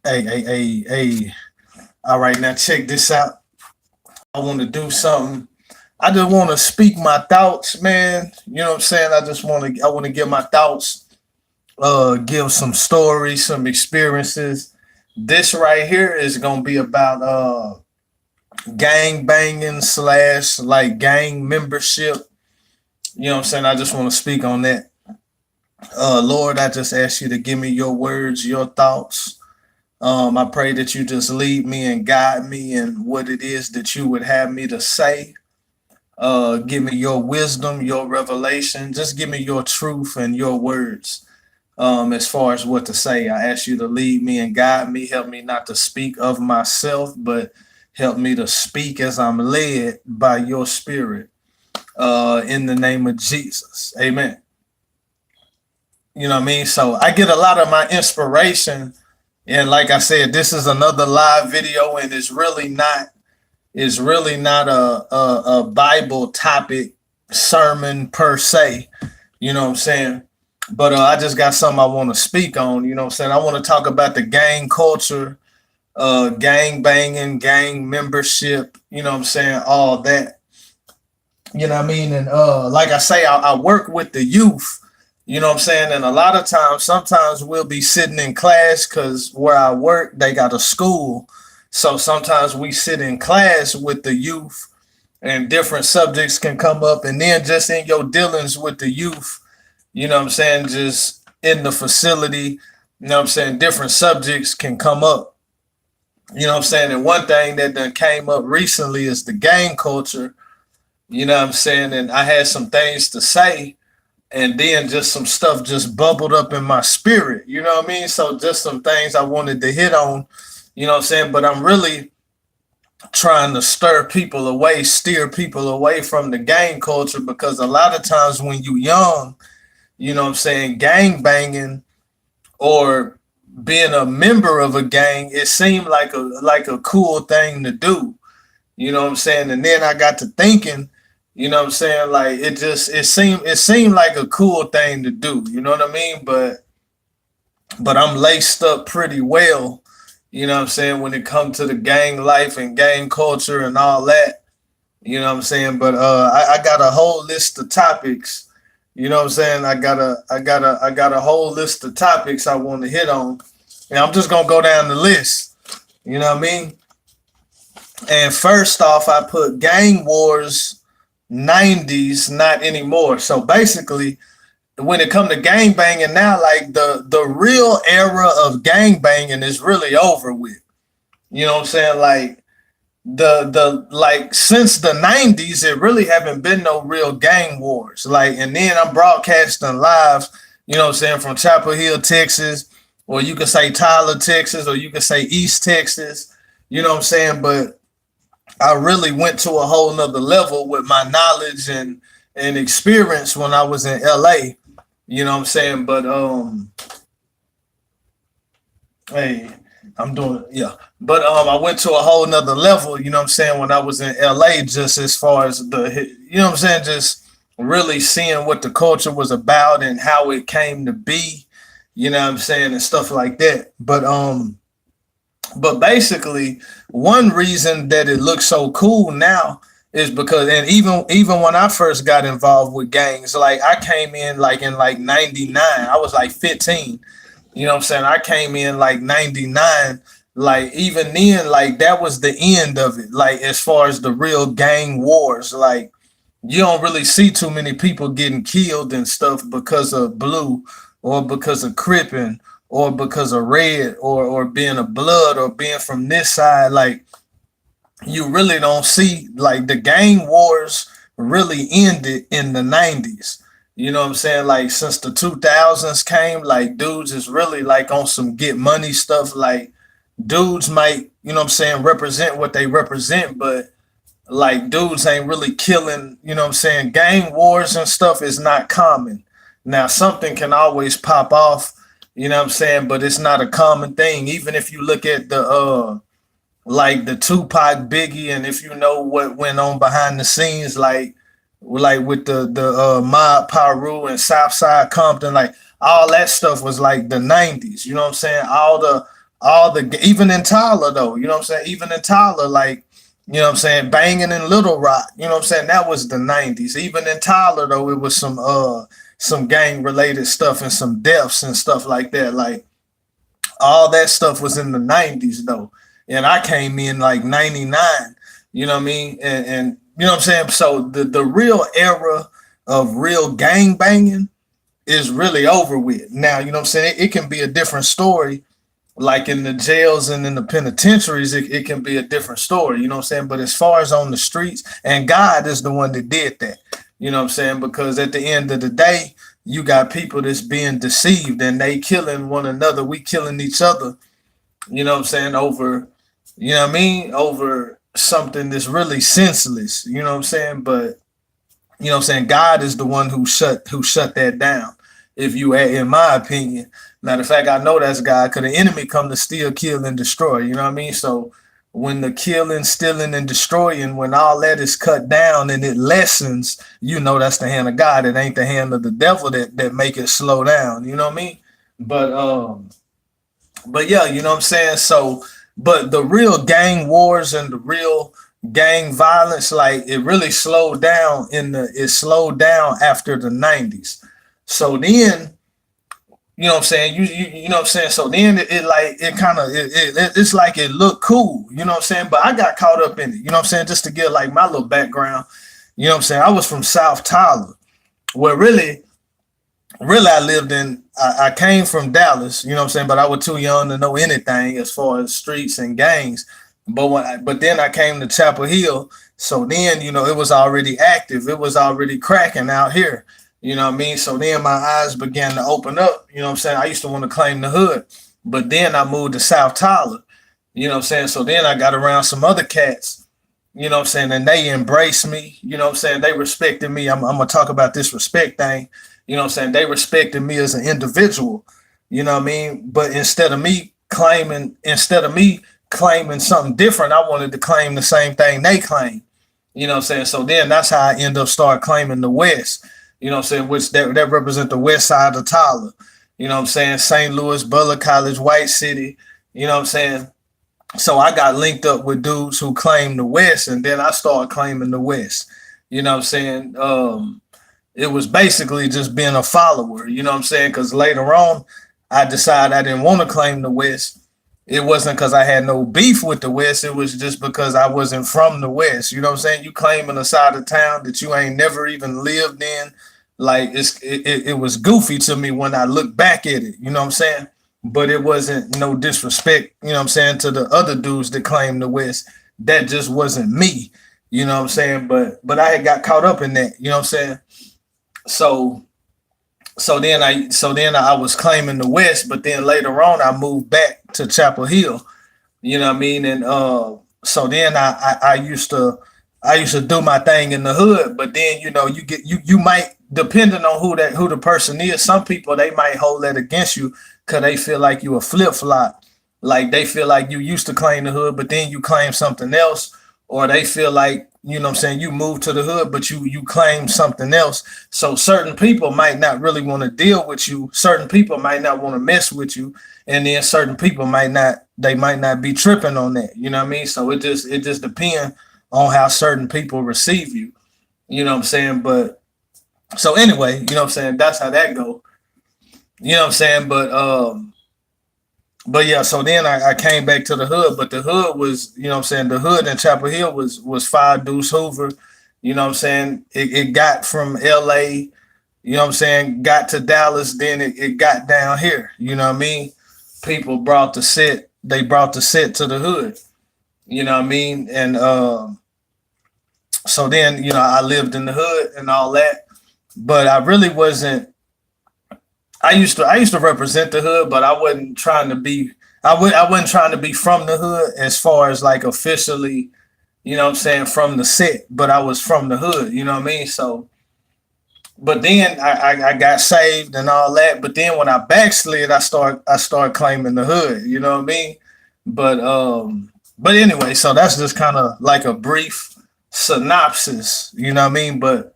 Hey. All right, now check this out. I want to do something. I just want to speak my thoughts, man. You know what I'm saying? I want to give my thoughts, give some stories, some experiences. This right here is gonna be about gang banging slash like gang membership. You know what I'm saying? I just want to speak on that. Lord, I just ask you to give me your words, your thoughts. I pray that you just lead me and guide me in what it is that you would have me to say. Give me your wisdom, your revelation. Just give me your truth and your words. As far as what to say, I ask you to lead me and guide me. Help me not to speak of myself, but help me to speak as I'm led by your spirit. In the name of Jesus. Amen. You know what I mean? So I get a lot of my inspiration. And like I said, this is another live video, and it's really not a Bible topic sermon per se. You know what I'm saying? But I just got something I want to speak on. You know what I'm saying? I want to talk about the gang culture, gang banging, gang membership. You know what I'm saying? All that. You know what I mean? And like I say, I work with the youth. You know what I'm saying? And a lot of times, sometimes we'll be sitting in class because where I work, they got a school. So sometimes we sit in class with the youth and different subjects can come up. And then just in your dealings with the youth, you know what I'm saying? Just in the facility, you know what I'm saying? Different subjects can come up. You know what I'm saying? And one thing that done came up recently is the gang culture. You know what I'm saying? And I had some things to say, and then just some stuff just bubbled up in my spirit. You know what I mean? So just some things I wanted to hit on, you know what I'm saying? But I'm really trying to steer people away from the gang culture, because a lot of times when you young, you know what I'm saying, gang banging or being a member of a gang, it seemed like a cool thing to do. You know what I'm saying? And then I got to thinking, you know what I'm saying, like it seemed like a cool thing to do, you know what I mean? But I'm laced up pretty well, you know what I'm saying, when it comes to the gang life and gang culture and all that, you know what I'm saying? But I got a whole list of topics, you know what I'm saying? I got a whole list of topics I want to hit on. And I'm just gonna go down the list, you know what I mean? And first off, I put gang wars 90s, not anymore. So basically, when it come to gang banging now, like the real era of gang banging is really over with. You know what I'm saying? Like the like since the 90s, it really haven't been no real gang wars. Like, and then I'm broadcasting live, you know what I'm saying, from Chapel Hill, Texas, or you could say Tyler, Texas, or you could say East Texas, you know what I'm saying? But I really went to a whole nother level with my knowledge and experience when I was in LA. You know what I'm saying? But hey, I'm doing it, yeah. But I went to a whole nother level, you know what I'm saying, when I was in LA, just as far as you know what I'm saying, just really seeing what the culture was about and how it came to be, you know what I'm saying, and stuff like that. But basically, one reason that it looks so cool now is because, and even when I first got involved with gangs, like I came in like in like '99, I was like 15. You know what I'm saying? I came in like '99. Like even then, like that was the end of it. Like as far as the real gang wars, like you don't really see too many people getting killed and stuff because of blue or because of cripping or because of red or being a blood or being from this side. Like you really don't see, like the gang wars really ended in the 90s. You know what I'm saying? Like since the 2000s came, like dudes is really like on some get money stuff. Like dudes might, you know what I'm saying, represent what they represent, but like dudes ain't really killing, you know what I'm saying? Gang wars and stuff is not common. Now something can always pop off, you know what I'm saying, but it's not a common thing. Even if you look at the like the Tupac Biggie, and if you know what went on behind the scenes, like with the Mob Piru and Southside Compton, like all that stuff was like the 90s, you know what I'm saying? all the, even in Tyler though, you know what I'm saying? Even in Tyler, like, you know what I'm saying, banging in Little Rock, you know what I'm saying? That was the 90s. Even in Tyler though, it was some gang related stuff and some deaths and stuff like that. Like all that stuff was in the 90s though. And I came in like 99, you know what I mean? And you know what I'm saying? So the real era of real gang banging is really over with. Now, you know what I'm saying? It can be a different story. Like in the jails and in the penitentiaries, it can be a different story, you know what I'm saying? But as far as on the streets, and God is the one that did that, you know what I'm saying? Because at the end of the day, you got people that's being deceived and they killing one another. We killing each other, you know what I'm saying, over, you know what I mean, over something that's really senseless, you know what I'm saying? But you know what I'm saying, God is the one who shut that down. If you, in my opinion, matter of fact, I know that's God, because the enemy come to steal, kill, and destroy. You know what I mean? So when the killing, stealing, and destroying, when all that is cut down and it lessens, you know that's the hand of God. It ain't the hand of the devil that make it slow down. You know what I mean? But but yeah, you know what I'm saying? So, but the real gang wars and the real gang violence, like it really slowed down it slowed down after the 90s. So then, you know what I'm saying? You know what I'm saying? So then it like it kind of it's like it looked cool, you know what I'm saying? But I got caught up in it, you know what I'm saying? Just to get like my little background, you know what I'm saying? I was from South Tyler, where really I lived in, I came from Dallas, you know what I'm saying, but I was too young to know anything as far as streets and gangs. But then I came to Chapel Hill, so then you know it was already active, it was already cracking out here, you know what I mean? So then my eyes began to open up, you know what I'm saying? I used to want to claim the hood, but then I moved to South Tyler, you know what I'm saying? So then I got around some other cats, you know what I'm saying, and they embraced me, you know what I'm saying? They respected me. I'm gonna talk about this respect thing. You know what I'm saying? They respected me as an individual, you know what I mean? But instead of me claiming something different, I wanted to claim the same thing they claim. You know what I'm saying? So then that's how I end up start claiming the West, you know what I'm saying, which that represent the west side of Tyler. You know what I'm saying? St. Louis, Butler College, White City, you know what I'm saying? So I got linked up with dudes who claim the West, and then I started claiming the West. You know what I'm saying? It was basically just being a follower, you know what I'm saying? Because later on, I decided I didn't want to claim the West. It wasn't because I had no beef with the West. It was just because I wasn't from the West. You know what I'm saying? You claiming a side of town that you ain't never even lived in. Like it was goofy to me when I look back at it. You know what I'm saying? But it wasn't no disrespect, you know what I'm saying, to the other dudes that claim the West. That just wasn't me. You know what I'm saying? But I had got caught up in that, you know what I'm saying? So so then I was claiming the West, but then later on I moved back to Chapel Hill. You know what I mean? And so then I used to do my thing in the hood, but then you know you might, depending on who the person is, some people they might hold that against you because they feel like you a flip flop. Like they feel like you used to claim the hood, but then you claim something else, or they feel like, you know what I'm saying, you moved to the hood, but you claim something else. So certain people might not really want to deal with you. Certain people might not want to mess with you, and then certain people might not be tripping on that. You know what I mean? So it just depends on how certain people receive you. You know what I'm saying? But so anyway, you know what I'm saying, that's how that go. You know what I'm saying? But yeah, so then I came back to the hood, but the hood was, you know what I'm saying, the hood in Chapel Hill was Five Deuce Hoover. You know what I'm saying? It got from LA, you know what I'm saying, got to Dallas, then it got down here. You know what I mean? People brought the set to the hood. You know what I mean? And so then, you know, I lived in the hood and all that, but I really wasn't. I used to represent the hood, but I wasn't trying to be. I wasn't trying to be from the hood as far as like officially, you know what I'm saying, from the set. But I was from the hood, you know what I mean. So, but then I got saved and all that. But then when I backslid, I started claiming the hood, you know what I mean. But anyway, so that's just kind of like a brief synopsis, you know what I mean. But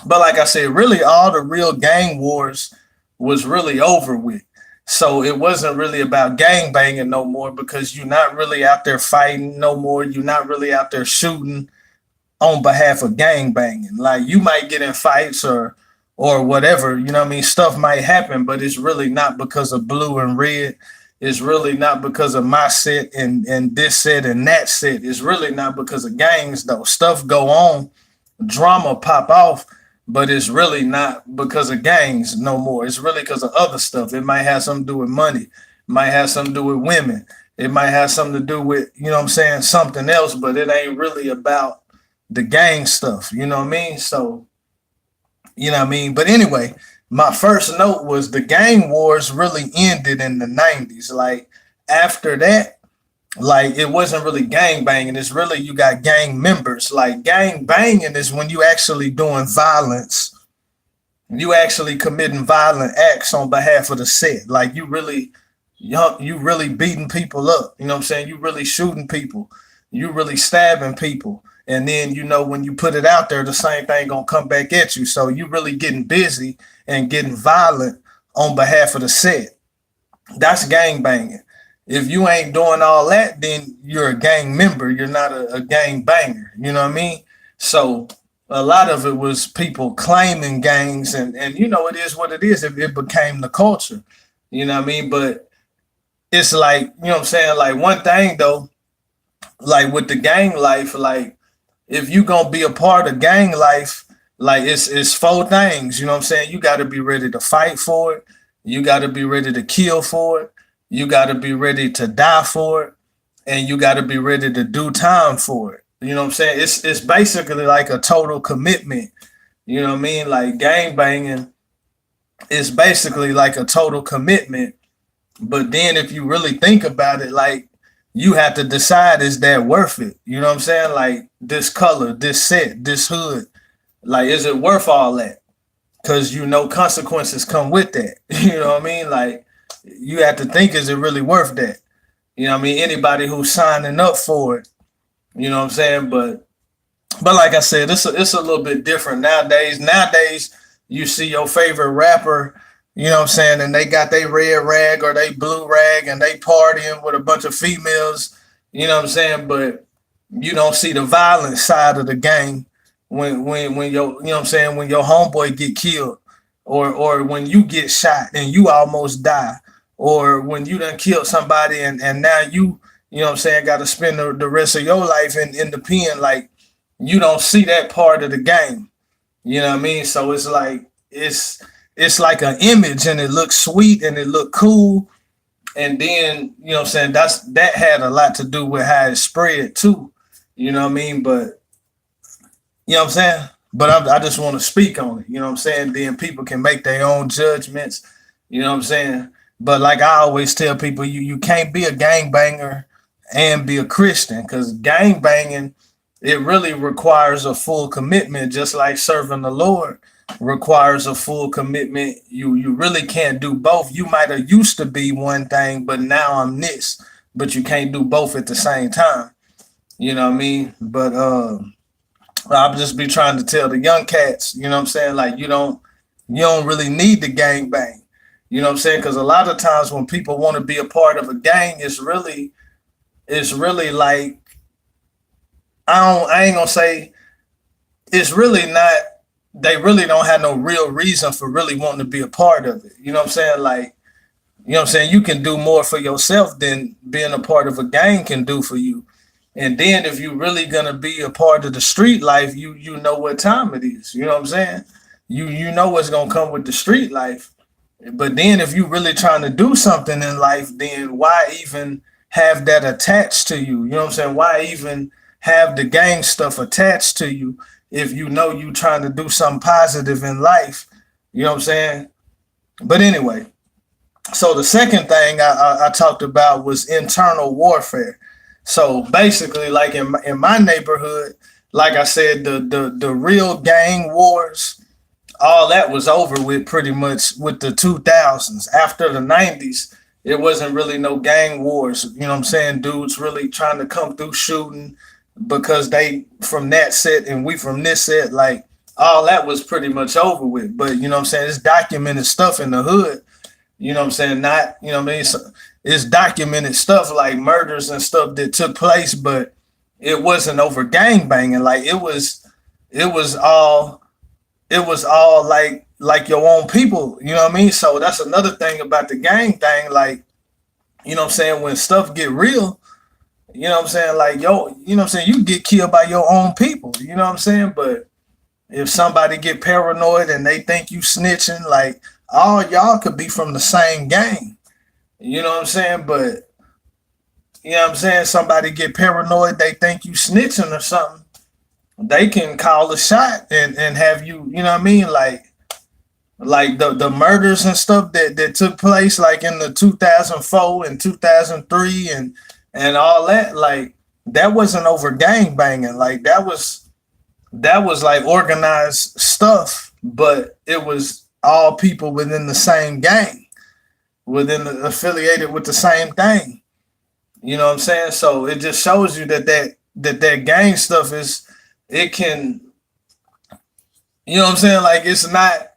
like I said, really all the real gang wars was really over with. So it wasn't really about gang banging no more because you're not really out there fighting no more. You're not really out there shooting on behalf of gang banging. Like you might get in fights or whatever, you know what I mean? Stuff might happen, but it's really not because of blue and red. It's really not because of my set and this set and that set. It's really not because of gangs though. Stuff go on, drama pop off, but it's really not because of gangs no more. It's really because of other stuff. It might have something to do with money. It might have something to do with women. It might have something to do with, you know what I'm saying, something else, but it ain't really about the gang stuff. You know what I mean? So, you know what I mean? But anyway, my first note was the gang wars really ended in the 90s. Like after that, like it wasn't really gang banging. It's really you got gang members. Like gang banging is when you actually doing violence, you actually committing violent acts on behalf of the set. Like you really beating people up. You know what I'm saying? You really shooting people. You really stabbing people. And then you know when you put it out there, the same thing gonna come back at you. So you really getting busy and getting violent on behalf of the set. That's gang banging. If you ain't doing all that, then you're a gang member. You're not a gang banger. You know what I mean? So a lot of it was people claiming gangs, and you know it is what it is. It became the culture. You know what I mean? But it's like you know what I'm saying. Like one thing though, like with the gang life, like if you gonna be a part of gang life, like it's four things. You know what I'm saying? You got to be ready to fight for it. You got to be ready to kill for it. You got to be ready to die for it, and you got to be ready to do time for it. You know what I'm saying? It's basically like a total commitment. You know what I mean? Like gang banging is basically like a total commitment. But then if you really think about it, like you have to decide is that worth it? You know what I'm saying? Like this color, this set, this hood, like is it worth all that? Because you know consequences come with that. You know what I mean? Like you have to think, is it really worth that? You know what I mean? Anybody who's signing up for it, you know what I'm saying? But like I said, it's a little bit different nowadays. Nowadays, you see your favorite rapper, you know what I'm saying, and they got their red rag or they blue rag and they partying with a bunch of females, you know what I'm saying? But you don't see the violent side of the game when your you know what I'm saying, when your homeboy get killed or when you get shot and you almost die or when you done killed somebody and now you know what I'm saying, got to spend the rest of your life in the pen. Like you don't see that part of the game. You know what I mean? So it's like it's like an image and it looks sweet and it look cool. And then, you know what I'm saying, that had a lot to do with how it spread too. You know what I mean? But you know what I'm saying? But I just want to speak on it. You know what I'm saying? Then people can make their own judgments. You know what I'm saying? But like I always tell people, you can't be a gangbanger and be a Christian because gang banging, it really requires a full commitment, just like serving the Lord requires a full commitment. You really can't do both. You might have used to be one thing, but now I'm this. But you can't do both at the same time. You know what I mean? But I'll just be trying to tell the young cats, you know what I'm saying? Like you don't really need the gang bang. You know what I'm saying? Because a lot of times when people want to be a part of a gang, it's really like I ain't gonna say it's really not. They really don't have no real reason for really wanting to be a part of it. You know what I'm saying? Like you know what I'm saying? You can do more for yourself than being a part of a gang can do for you. And then if you're really gonna be a part of the street life, you know what time it is. You know what I'm saying? You know what's gonna come with the street life. But then if you're really trying to do something in life, then why even have that attached to you? You know what I'm saying? Why even have the gang stuff attached to you if you know you trying to do something positive in life? You know what I'm saying? But anyway, so the second thing I talked about was internal warfare. So basically, like in my neighborhood, like I said, the real gang wars, all that was over with pretty much with the 2000s. After the 90s, it wasn't really no gang wars. You know what I'm saying? Dudes really trying to come through shooting because they from that set and we from this set. Like all that was pretty much over with. But you know what I'm saying? It's documented stuff in the hood You know what I'm saying? Not, you know what I mean? So it's documented stuff like murders and stuff that took place, but it wasn't over gang banging. Like it was all, it was all like your own people. You know what I mean? So that's another thing about the gang thing. Like, you know what I'm saying? When stuff get real, you know what I'm saying? Like, yo, you know what I'm saying? You get killed by your own people. You know what I'm saying? But if somebody get paranoid and they think you snitching, like all y'all could be from the same gang. You know what I'm saying? But you know what I'm saying? Somebody get paranoid, they think you snitching or something. They can call a shot and have you, you know what I mean? Like the murders and stuff that took place like in the 2004 and 2003 and all that, like that wasn't over gang banging. Like that was like organized stuff, but it was all people within the same gang, within the, affiliated with the same thing. You know what I'm saying? So it just shows you that gang stuff is, it can, you know what I'm saying? Like it's not,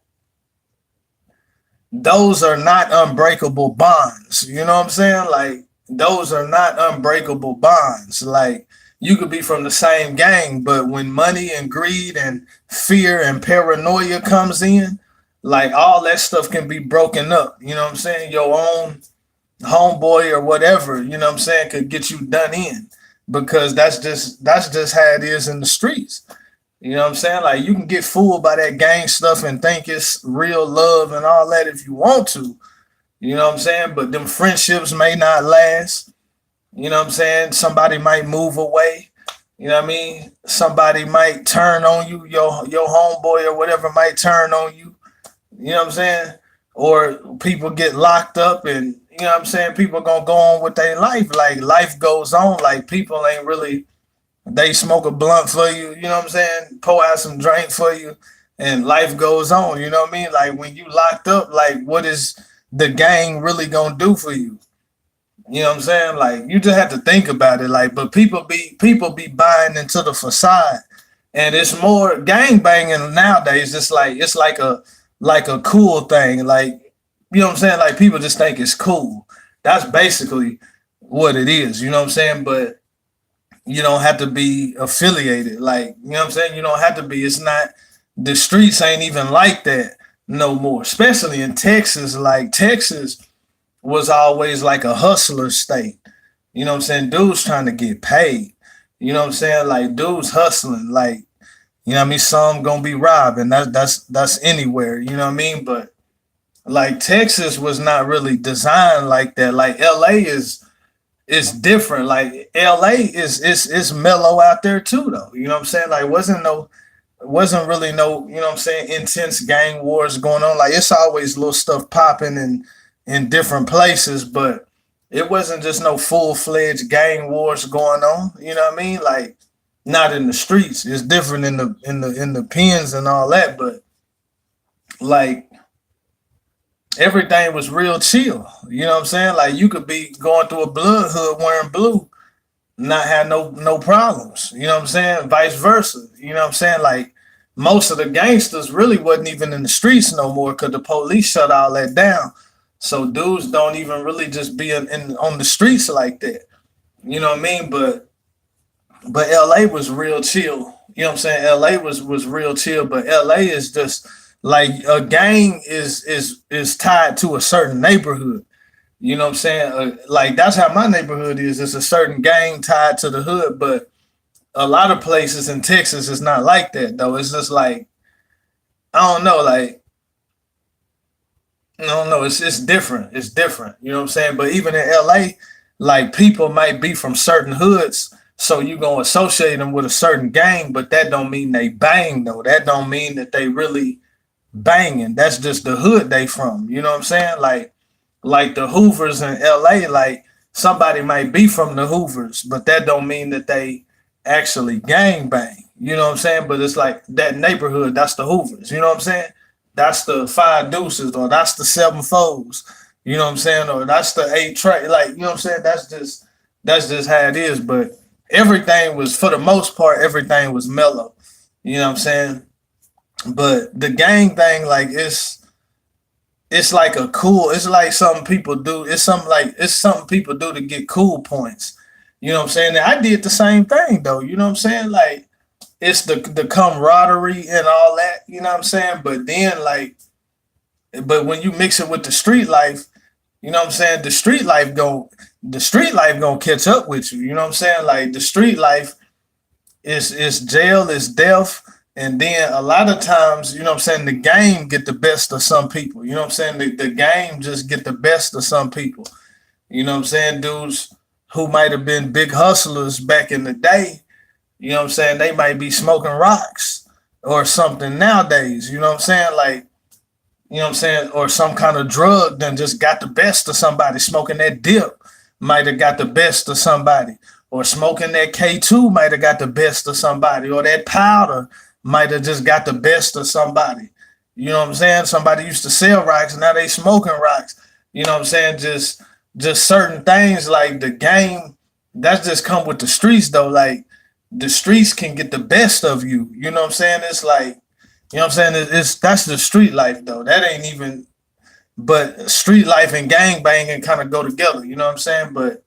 those are not unbreakable bonds. You know what I'm saying? Like those are not unbreakable bonds. Like you could be from the same gang, but when money and greed and fear and paranoia comes in, like all that stuff can be broken up. You know what I'm saying? Your own homeboy or whatever, you know what I'm saying, could get you done in because that's just how it is in the streets. You know what I'm saying? Like you can get fooled by that gang stuff and think it's real love and all that if you want to. You know what I'm saying? But them friendships may not last. You know what I'm saying? Somebody might move away. You know what I mean? Somebody might turn on you, your homeboy or whatever might turn on you. You know what I'm saying? Or people get locked up and you know what I'm saying? People gonna go on with their life. Like life goes on. Like people ain't really, they smoke a blunt for you, you know what I'm saying? Pour out some drink for you, and life goes on. You know what I mean? Like when you locked up, like what is the gang really gonna do for you? You know what I'm saying? Like you just have to think about it. Like, but people be buying into the facade, and it's more gang banging nowadays. It's like a cool thing. Like you know what I'm saying? Like people just think it's cool. That's basically what it is. You know what I'm saying? But you don't have to be affiliated. Like, you know what I'm saying? You don't have to be. It's not, the streets ain't even like that no more. Especially in Texas. Like Texas was always like a hustler state. You know what I'm saying? Dudes trying to get paid. You know what I'm saying? Like dudes hustling. Like, you know what I mean? Some gonna be robbing. That's anywhere, you know what I mean? But like Texas was not really designed like that. Like LA is, it's different. Like LA is mellow out there too, though. You know what I'm saying? Like wasn't really no, you know what I'm saying, intense gang wars going on. Like it's always little stuff popping in different places, but it wasn't just no full fledged gang wars going on. You know what I mean? Like not in the streets. It's different in the pens and all that, but like everything was real chill. You know what I'm saying? Like you could be going through a blood hood wearing blue, not have no problems. You know what I'm saying? Vice versa. You know what I'm saying? Like most of the gangsters really wasn't even in the streets no more because the police shut all that down. So dudes don't even really just be in on the streets like that. You know what I mean? But LA was real chill. You know what I'm saying? LA was real chill, but LA is just like a gang is tied to a certain neighborhood. You know what I'm saying? Like that's how my neighborhood is. It's a certain gang tied to the hood, but a lot of places in Texas is not like that though. It's just like I don't know, like I don't know. It's different. It's different. You know what I'm saying? But even in LA, like people might be from certain hoods, so you gonna associate them with a certain gang, but that don't mean they bang though. That don't mean that they really banging. That's just the hood they from. You know what I'm saying? Like the Hoovers in LA, like somebody might be from the Hoovers, but that don't mean that they actually gang bang. You know what I'm saying? But it's like that neighborhood, that's the Hoovers. You know what I'm saying? That's the five deuces, or that's the seven foes. You know what I'm saying? Or that's the eight tray. Like, you know what I'm saying? That's just how it is. But everything was, for the most part, everything was mellow. You know what I'm saying? But the gang thing, like it's like a cool. It's like something people do. It's something people do to get cool points. You know what I'm saying? And I did the same thing though. You know what I'm saying? Like it's the camaraderie and all that. You know what I'm saying? But then but when you mix it with the street life, you know what I'm saying? The street life gonna catch up with you. You know what I'm saying? Like the street life is jail, is death, and then a lot of times, you know what I'm saying, the game get the best of some people. You know what I'm saying? The game just get the best of some people. You know what I'm saying? Dudes who might have been big hustlers back in the day, you know what I'm saying? They might be smoking rocks or something nowadays. You know what I'm saying? Like, you know what I'm saying? Or some kind of drug then just got the best of somebody. Smoking that dip might have got the best of somebody. Or smoking that K2 might have got the best of somebody. Or that powder might have just got the best of somebody. You know what I'm saying? Somebody used to sell rocks, now they smoking rocks. You know what I'm saying? Just certain things like the game, that's just come with the streets though. Like the streets can get the best of you. You know what I'm saying? It's like, you know what I'm saying? It's that's the street life though. That ain't even, but street life and gang banging kind of go together. You know what I'm saying? But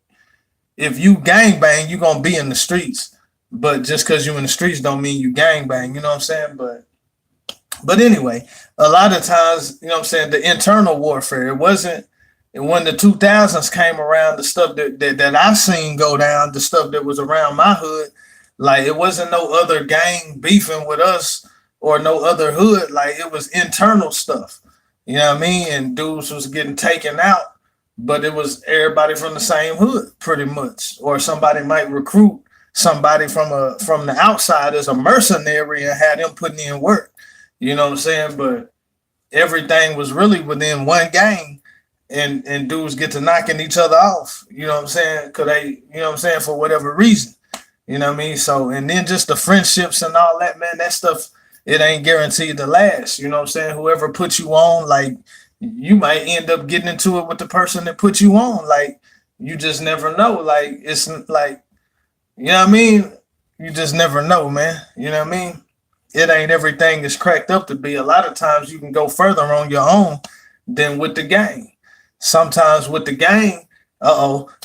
if you gang bang, you gonna be in the streets. But just because you in the streets don't mean you gang bang. You know what I'm saying? But anyway, a lot of times, you know what I'm saying, the internal warfare, it wasn't, and when the 2000s came around, the stuff that I've seen go down, the stuff that was around my hood, like it wasn't no other gang beefing with us or no other hood. Like it was internal stuff. You know what I mean? And dudes was getting taken out, but it was everybody from the same hood, pretty much. Or somebody might recruit somebody from the outside as a mercenary and had them putting in work. You know what I'm saying? But everything was really within one gang, and dudes get to knocking each other off. You know what I'm saying? Cause they, you know what I'm saying, for whatever reason. You know what I mean? So, and then just the friendships and all that, man, that stuff, it ain't guaranteed to last. You know what I'm saying? Whoever put you on, like, you might end up getting into it with the person that put you on. Like, you just never know. Like, it's like, you know what I mean? You just never know, man. You know what I mean? It ain't everything is cracked up to be. A lot of times you can go further on your own than with the gang. Sometimes with the gang,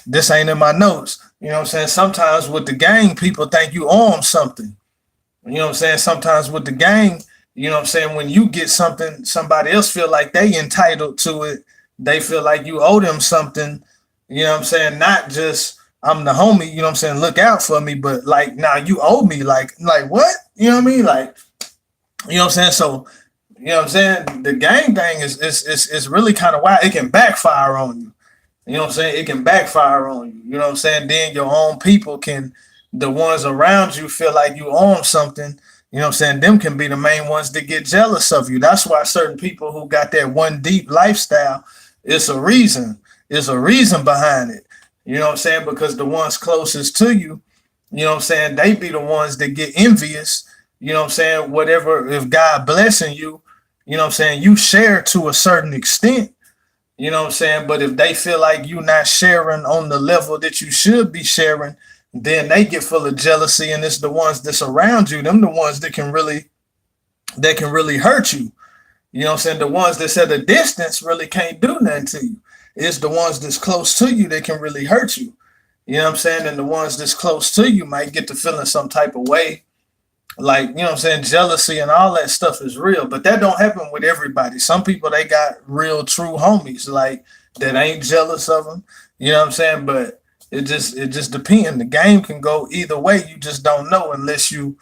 this ain't in my notes. You know what I'm saying? Sometimes with the gang, people think you own something. You know what I'm saying? Sometimes with the gang, you know what I'm saying, when you get something, somebody else feel like they entitled to it. They feel like you owe them something. You know what I'm saying? Not just I'm the homie, you know what I'm saying, look out for me, but like now you owe me, like what? You know what I mean? Like, you know what I'm saying? So, you know what I'm saying? The gang thing is really kind of wild. It can backfire on you. You know what I'm saying? It can backfire on you. You know what I'm saying? Then your own people can, the ones around you feel like you own something. You know what I'm saying? Them can be the main ones that get jealous of you. That's why certain people who got that one deep lifestyle, it's a reason. It's a reason behind it. You know what I'm saying? Because the ones closest to you, you know what I'm saying, they be the ones that get envious. You know what I'm saying? Whatever, if God blessing you, you know what I'm saying, you share to a certain extent. You know what I'm saying? But if they feel like you not sharing on the level that you should be sharing, then they get full of jealousy, and it's the ones that's around you, them the ones that can really hurt you. You know what I'm saying? The ones that's at a distance really can't do nothing to you. It's the ones that's close to you that can really hurt you. You know what I'm saying? And the ones that's close to you might get to feeling some type of way. Like, you know what I'm saying? Jealousy and all that stuff is real, but that don't happen with everybody. Some people, they got real true homies, like, that ain't jealous of them. You know what I'm saying? But it just depends. The game can go either way. You just don't know unless you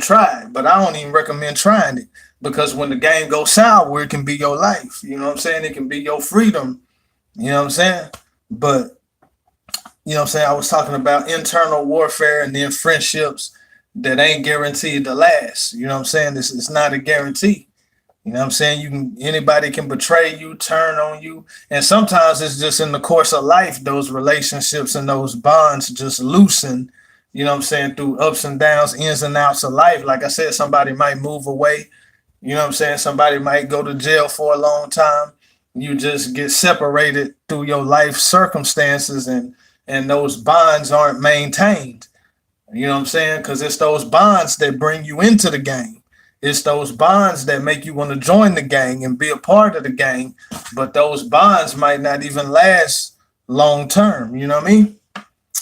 try. But I don't even recommend trying it, because when the game goes sour, it can be your life. You know what I'm saying? It can be your freedom. You know what I'm saying? But you know what I'm saying? I was talking about internal warfare and then friendships that ain't guaranteed to last. You know what I'm saying? It's not a guarantee. You know what I'm saying? Anybody can betray you, turn on you. And sometimes it's just in the course of life, those relationships and those bonds just loosen, you know what I'm saying, through ups and downs, ins and outs of life. Like I said, somebody might move away. You know what I'm saying? Somebody might go to jail for a long time. You just get separated through your life circumstances, and those bonds aren't maintained. You know what I'm saying? Because it's those bonds that bring you into the game. It's those bonds that make you want to join the gang and be a part of the gang, but those bonds might not even last long term. You know what I mean?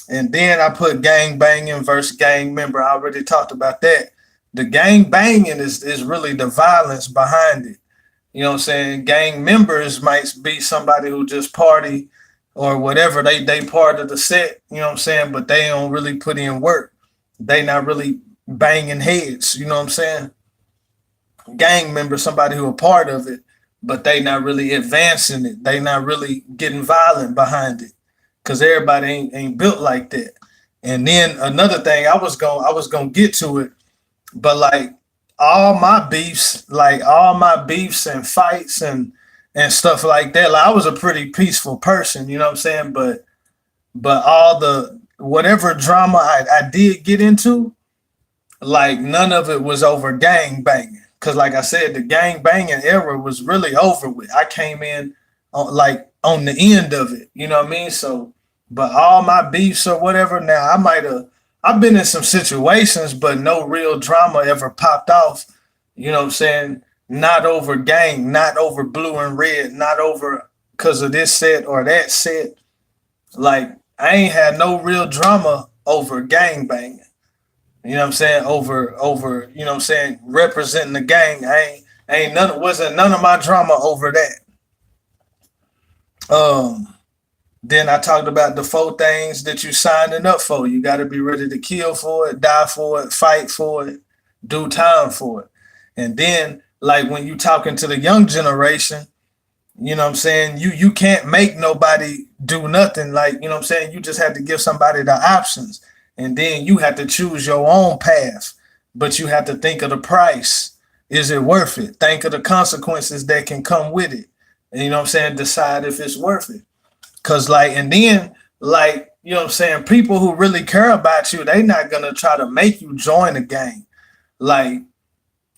And then I put gang banging versus gang member. I already talked about that. The gang banging is really the violence behind it. You know what I'm saying? Gang members might be somebody who just party or whatever. They part of the set, you know what I'm saying? But they don't really put in work. They not really banging heads, you know what I'm saying? Gang member, somebody who a part of it, but they not really advancing it. They not really getting violent behind it. Cause everybody ain't built like that. And then another thing, I was gonna get to it, but all my beefs and fights and stuff like that. Like I was a pretty peaceful person, you know what I'm saying? But all the whatever drama I did get into, like none of it was over gang banging. Cause like I said, the gang banging era was really over with. I came in on the end of it, you know what I mean? So, but all my beefs or whatever, now I've been in some situations, but no real drama ever popped off. You know what I'm saying? Not over gang, not over blue and red, not over because of this set or that set. Like I ain't had no real drama over gang banging. You know what I'm saying? Over, you know what I'm saying, representing the gang. I ain't none wasn't none of my drama over that. Um then I talked about the four things that you signing up for. You gotta be ready to kill for it, die for it, fight for it, do time for it. And then like when you talking to the young generation, you know what I'm saying? You can't make nobody do nothing. Like, you know what I'm saying? You just have to give somebody the options. And then you have to choose your own path. But you have to think of the price. Is it worth it? Think of the consequences that can come with it. And you know what I'm saying? Decide if it's worth it. Cause and then you know what I'm saying, people who really care about you, they not gonna try to make you join the gang. Like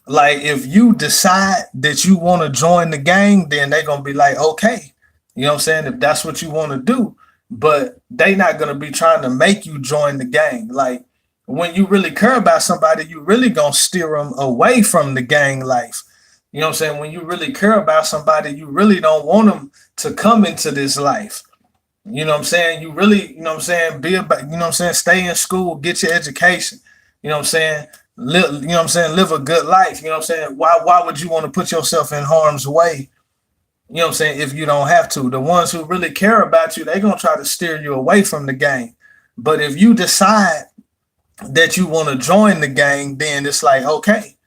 if you decide that you want to join the gang, then they're gonna be like, okay, you know what I'm saying, if that's what you want to do. But they not gonna be trying to make you join the gang. Like when you really care about somebody, you really gonna steer them away from the gang life. You know what I'm saying? When you really care about somebody, you really don't want them to come into this life. You know what I'm saying? You really, you know what I'm saying, be about, you know what I'm saying, stay in school, get your education. You know what I'm saying? Live, you know what I'm saying, live a good life. You know what I'm saying? Why would you want to put yourself in harm's way? You know what I'm saying, if you don't have to. The ones who really care about you, they're gonna try to steer you away from the gang. But if you decide that you want to join the gang, then it's like, okay.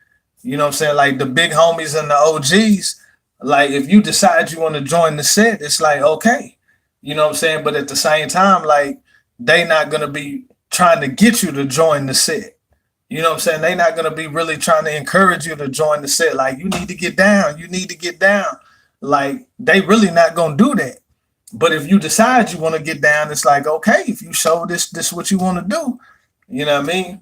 You know what I'm saying? Like the big homies and the OGs, like if you decide you want to join the set, it's like, okay. You know what I'm saying? But at the same time, like they not gonna be trying to get you to join the set. You know what I'm saying? They not gonna be really trying to encourage you to join the set. Like you need to get down, you need to get down. Like they really not gonna do that. But if you decide you want to get down, it's like, okay, if you show this what you want to do, you know what I mean?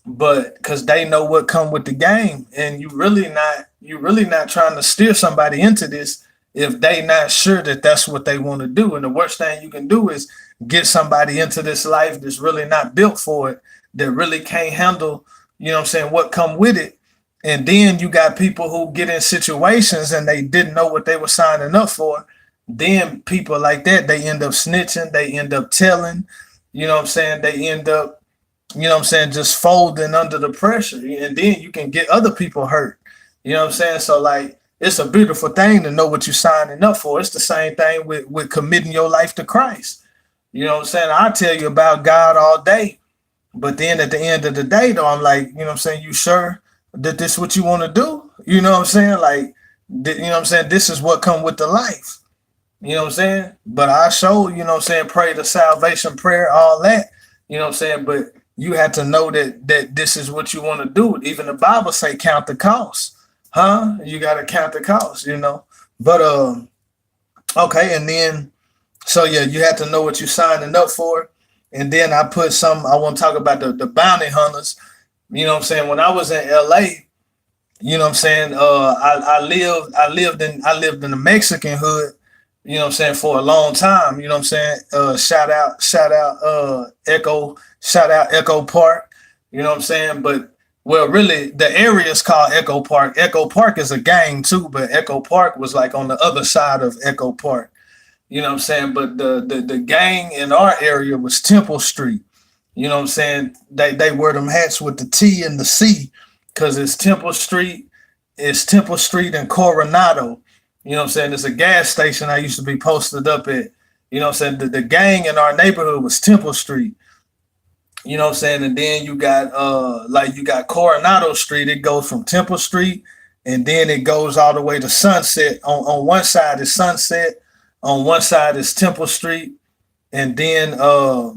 But because they know what come with the game, and you really not trying to steer somebody into this if they not sure that that's what they want to do. And the worst thing you can do is get somebody into this life that's really not built for it, that really can't handle, you know what I'm saying, what come with it. And then you got people who get in situations and they didn't know what they were signing up for. Then people like that, they end up snitching, they end up telling, you know what I'm saying, they end up, you know what I'm saying, just folding under the pressure. And then you can get other people hurt. You know what I'm saying? So like it's a beautiful thing to know what you're signing up for. It's the same thing with committing your life to Christ. You know what I'm saying? I tell you about God all day. But then at the end of the day, though, I'm like, you know what I'm saying, you sure that this is what you want to do? You know what I'm saying? Like, you know what I'm saying? This is what come with the life. You know what I'm saying? But I show, you know what I'm saying, pray the salvation prayer, all that. You know what I'm saying? But you have to know that this is what you want to do. Even the Bible say count the cost. Huh? You gotta count the cost, you know. But okay, and then so yeah, you have to know what you're signing up for. And then I want to talk about the bounty hunters. You know what I'm saying? When I was in LA, you know what I'm saying, I lived in the Mexican hood, you know what I'm saying, for a long time. You know what I'm saying? Shout out Echo Park, you know what I'm saying? But Well, really, the area is called Echo Park. Echo Park is a gang too, but Echo Park was like on the other side of Echo Park. You know what I'm saying? But the gang in our area was Temple Street. You know what I'm saying? They wear them hats with the T and the C because it's Temple Street and Coronado. You know what I'm saying? It's a gas station I used to be posted up at. You know what I'm saying? The gang in our neighborhood was Temple Street. You know what I'm saying? And then you got you got Coronado Street. It goes from Temple Street and then it goes all the way to Sunset. On one side is Sunset, on one side is Temple Street, and then I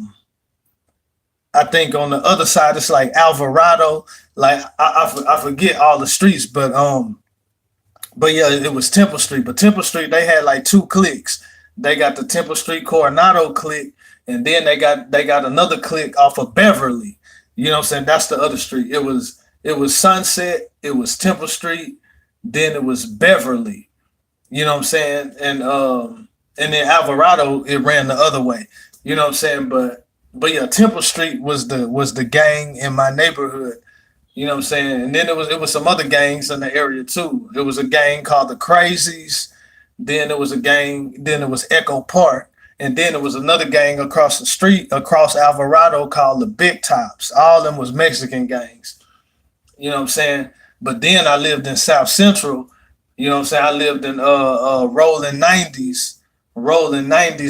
think on the other side it's like Alvarado. Like I forget all the streets, but yeah, it was Temple Street. But Temple Street, they had like two cliques. They got the Temple Street Coronado clique, and then they got another clique off of Beverly. You know what I'm saying? That's the other street. It was Sunset, it was Temple Street, then it was Beverly. You know what I'm saying? And then Alvarado, it ran the other way. You know what I'm saying? But yeah, Temple Street was the gang in my neighborhood. You know what I'm saying? And then it was some other gangs in the area too. It was a gang called the Crazies. Then it was a gang. Then it was Echo Park, and then it was another gang across the street, across Alvarado, called the Big Tops. All of them was Mexican gangs. You know what I'm saying? But then I lived in South Central. You know what I'm saying? I lived in Rolling 90s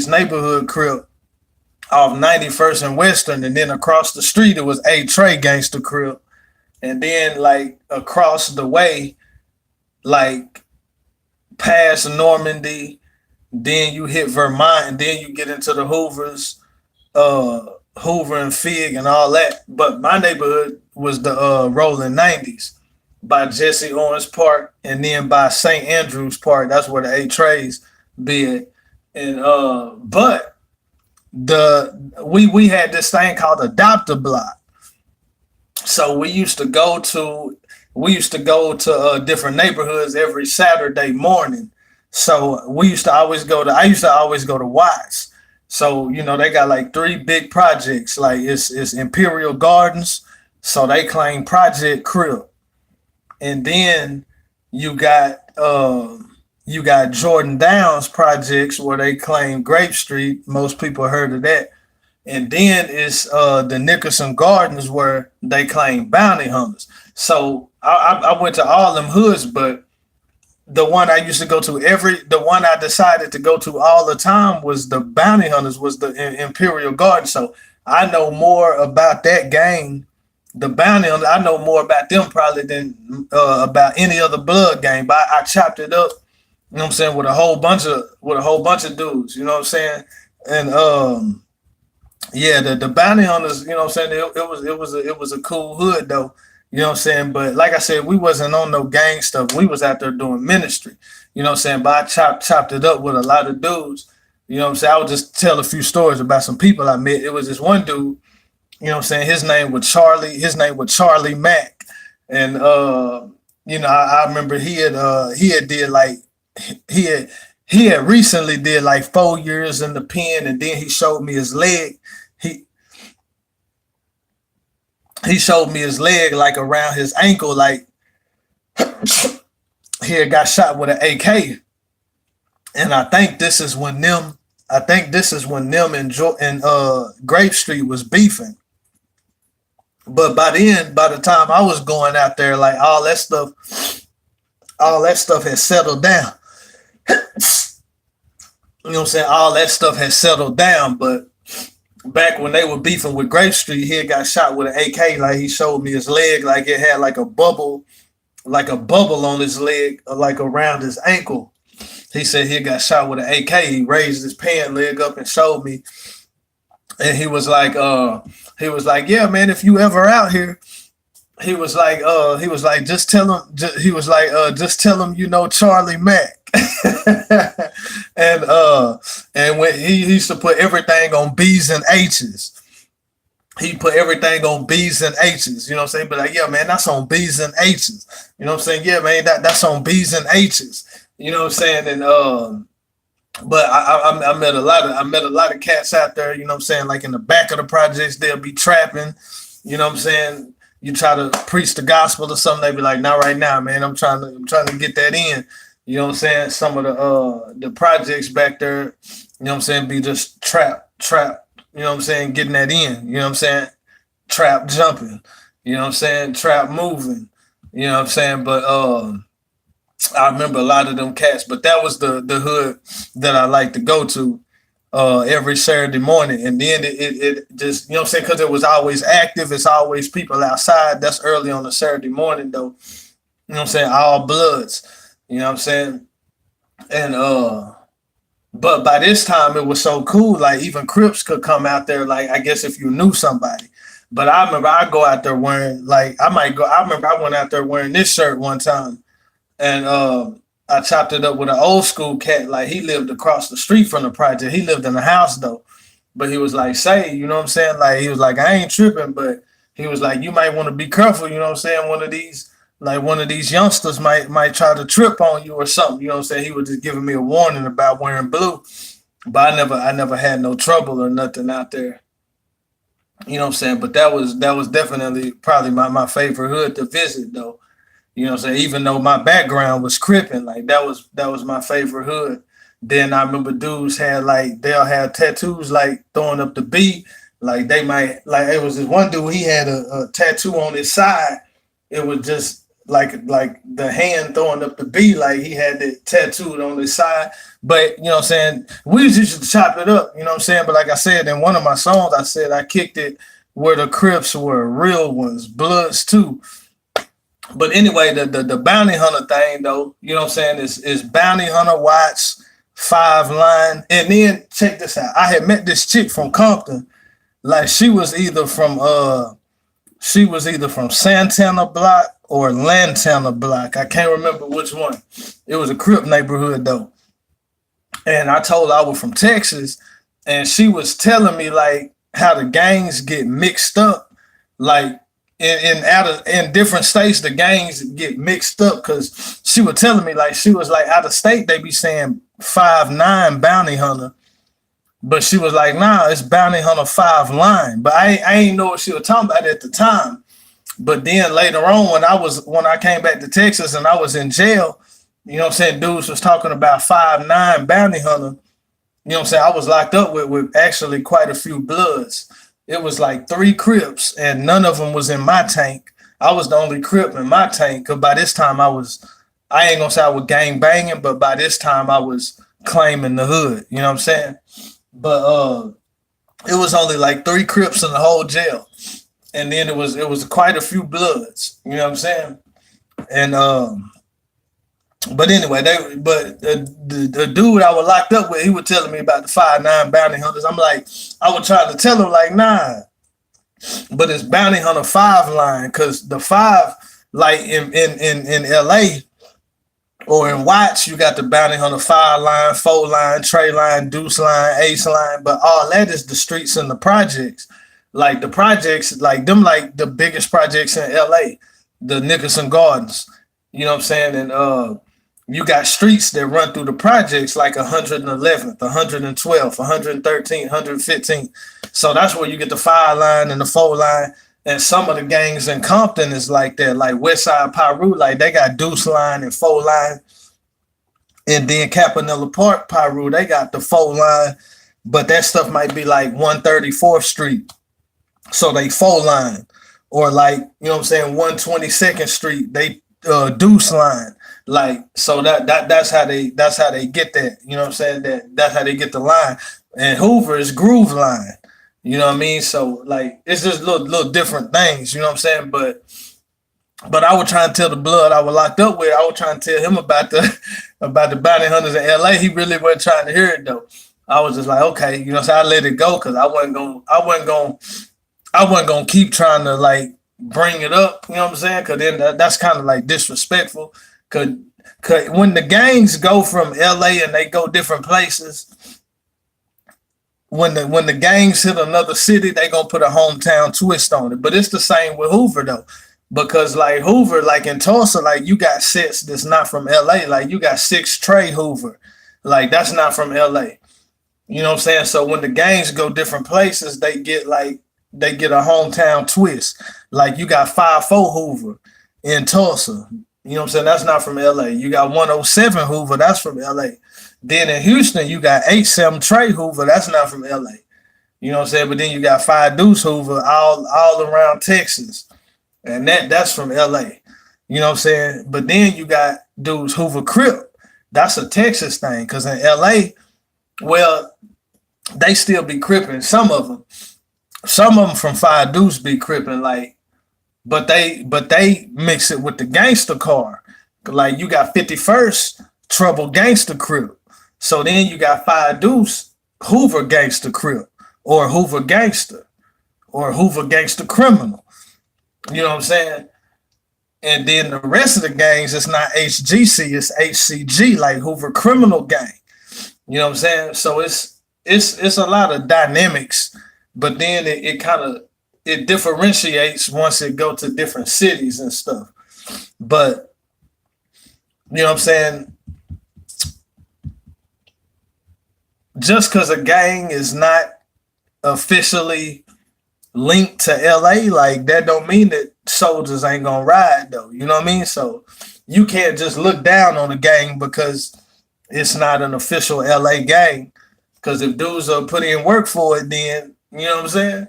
neighborhood crib off 91st and Western, and then across the street it was A Trey Gangster crib, and then like across the way, like past Normandy, then you hit Vermont, and then you get into the Hoovers, Hoover and Fig and all that. But my neighborhood was the Rolling 90s by Jesse Owens Park, and then by St. Andrews Park. That's where the A Trays bid. And but we had this thing called Adopt a Block. So we used to go to different neighborhoods every Saturday morning. So I used to always go to Watts. So they got like three big projects. Like it's Imperial Gardens, so they claim Project Crib, and then you got Jordan Downs projects where they claim Grape Street. Most people heard of that. And then it's the Nickerson Gardens where they claim bounty hunters. So I went to all them hoods, but the one I used to go to the one I decided to go to all the time was the bounty hunters, was the Imperial Garden. So I know more about that gang, the bounty hunters. I know more about them probably than about any other blood gang. But I chopped it up, you know what I'm saying, with a whole bunch of dudes, you know what I'm saying, and yeah, the bounty hunters, you know what I'm saying? It was a cool hood though, you know what I'm saying? But like I said, we wasn't on no gang stuff. We was out there doing ministry, you know what I'm saying? But I chopped it up with a lot of dudes, you know what I'm saying? I would just tell a few stories about some people I met. It was this one dude, you know what I'm saying? His name was Charlie Mack, and I remember he had did like he had he had recently did like 4 years in the pen, and then he showed me his leg. He he showed me his leg like around his ankle, like he had got shot with an AK. And I think this is when them and Grape Street was beefing. But by the time I was going out there, like all that stuff had settled down. You know what I'm saying? All that stuff had settled down, but back when they were beefing with Grape Street, he had got shot with an AK. Like he showed me his leg, like it had like a bubble on his leg, like around his ankle. He said he got shot with an AK. He raised his pant leg up and showed me, and yeah, man, if you ever out here, he was like, just tell him, just tell him you know Charlie Mack. and when he used to put everything on B's and H's. He put everything on B's and H's, you know what I'm saying? But like, yeah, man, that's on B's and H's. You know what I'm saying? Yeah, man, that's on B's and H's. You know what I'm saying? And but I met a lot of cats out there, you know what I'm saying? Like in the back of the projects, they'll be trapping, you know what I'm saying? you try to preach the gospel or something, they be like, not right now, man. I'm trying to get that in. You know what I'm saying? Some of the projects back there, you know what I'm saying, be just trap, you know what I'm saying, getting that in. You know what I'm saying? Trap jumping. You know what I'm saying? Trap moving. You know what I'm saying? But I remember a lot of them cats, but that was the hood that I like to go to every Saturday morning. And then it just, you know what I'm saying, because it was always active. It's always people outside. That's early on a Saturday morning, though. You know what I'm saying? All bloods. You know what I'm saying? And but by this time it was so cool, like even Crips could come out there, like I guess if you knew somebody. But I remember I go out there wearing like I might go. I remember I went out there wearing this shirt one time, and I chopped it up with an old school cat. Like he lived across the street from the project. He lived in the house though, but he was like, "Say, you know what I'm saying?" Like he was like, "I ain't tripping," but he was like, "You might want to be careful." You know what I'm saying? One of these youngsters might try to trip on you or something. You know what I'm saying? He was just giving me a warning about wearing blue, but I never had no trouble or nothing out there. You know what I'm saying? But that was definitely probably my favorite hood to visit though. You know what I'm saying? Even though my background was crippin', like that was my favorite hood. Then I remember dudes had like they'll have tattoos like throwing up the beat. Like they might like it was this one dude, he had a tattoo on his side. It was just like the hand throwing up the beat, like he had it tattooed on his side. But you know what I'm saying? We used to chop it up, you know what I'm saying? But like I said, in one of my songs, I said I kicked it where the Crips were real ones, Bloods too. But anyway, the bounty hunter thing though, you know what I'm saying, is bounty hunter watch, five line. And then check this out. I had met this chick from Compton. Like she was either from Santana Block or Lantana Block. I can't remember which one. It was a Crip neighborhood though. And I told her I was from Texas, and she was telling me like how the gangs get mixed up. Like in different states, the gangs get mixed up because she was telling me like she was like out of state they be saying 5'9" bounty hunter, but she was like nah, it's bounty hunter five line. But I ain't know what she was talking about at the time. But then later on when I came back to Texas and I was in jail, you know what I'm saying, dudes was talking about 5'9" bounty hunter. You know what I'm saying? I was locked up with actually quite a few bloods. It was like three Crips, and none of them was in my tank. I was the only Crip in my tank. Cause by this time I ain't gonna say I was gang banging, but by this time I was claiming the hood. You know what I'm saying? But it was only like three Crips in the whole jail, and then it was quite a few bloods. You know what I'm saying? And but anyway, the dude I was locked up with, he was telling me about the 5'9" bounty hunters. I'm like, I was trying to tell him like, nah, but it's bounty hunter five line because the five, like in LA or in Watts, you got the bounty hunter five line, four line, tray line, deuce line, ace line, but all that is the streets and the projects. Like the projects, like them, like the biggest projects in LA, the Nicholson Gardens. You know what I'm saying? And you got streets that run through the projects like 111th, 112th, 113th, 115th. So that's where you get the five line and the four line. And some of the gangs in Compton is like that, like Westside Pyru, like they got deuce line and four line. And then Campanella Park Pyru, they got the four line, but that stuff might be like 134th Street. So they four line. Or like, you know what I'm saying, 122nd Street, they deuce line. Like so that's how they get that. You know what I'm saying? That's how they get the line. And Hoover is groove line. You know what I mean? So like it's just little different things, you know what I'm saying? But I was trying to tell the blood I was locked up with, I was trying to tell him about the about the bounty hunters in LA. He really wasn't trying to hear it though. I was just like, okay, you know, so I let it go because I wasn't gonna keep trying to like bring it up, you know what I'm saying? Cause then that's kind of like disrespectful. Cause when the gangs go from LA and they go different places, when the gangs hit another city, they gonna put a hometown twist on it. But it's the same with Hoover though. Because like Hoover, like in Tulsa, like you got sets that's not from LA. Like you got six Trey Hoover. Like that's not from LA. You know what I'm saying? So when the gangs go different places, they get like they get a hometown twist. Like you got 5-4 Hoover in Tulsa. You know what I'm saying? That's not from LA. You got 107 Hoover, that's from LA. Then in Houston, you got 87 Trey Hoover, that's not from LA. You know what I'm saying? But then you got 5 Deuce Hoover all around Texas. And that's from LA. You know what I'm saying? But then you got dudes Hoover Crip. That's a Texas thing. Because in LA, well, they still be cripping. Some of them from 5 Deuce be cripping, like, but they mix it with the gangster car. Like you got 51st Trouble Gangster Crip. So then you got 5 Deuce Hoover Gangster Crip, or Hoover Gangster, or Hoover Gangster Criminal. You know what I'm saying? And then the rest of the gangs, it's not HGC, it's HCG, like Hoover Criminal Gang. You know what I'm saying? So it's a lot of dynamics, but then it kind of it differentiates once it go to different cities and stuff. But you know what I'm saying? Just because a gang is not officially linked to LA, like that don't mean that soldiers ain't gonna ride though. You know what I mean? So you can't just look down on a gang because it's not an official LA gang. Because if dudes are putting in work for it, then you know what I'm saying?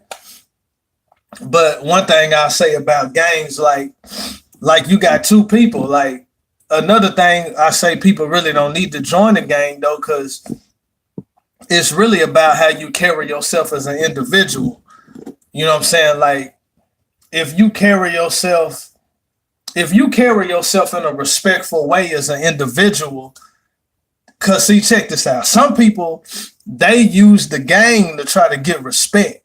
But one thing I'll say about gangs, like you got two people. Like another thing I say, people really don't need to join a gang though, because it's really about how you carry yourself as an individual. You know what I'm saying? Like if you carry yourself in a respectful way as an individual, because see, check this out. Some people, they use the gang to try to get respect.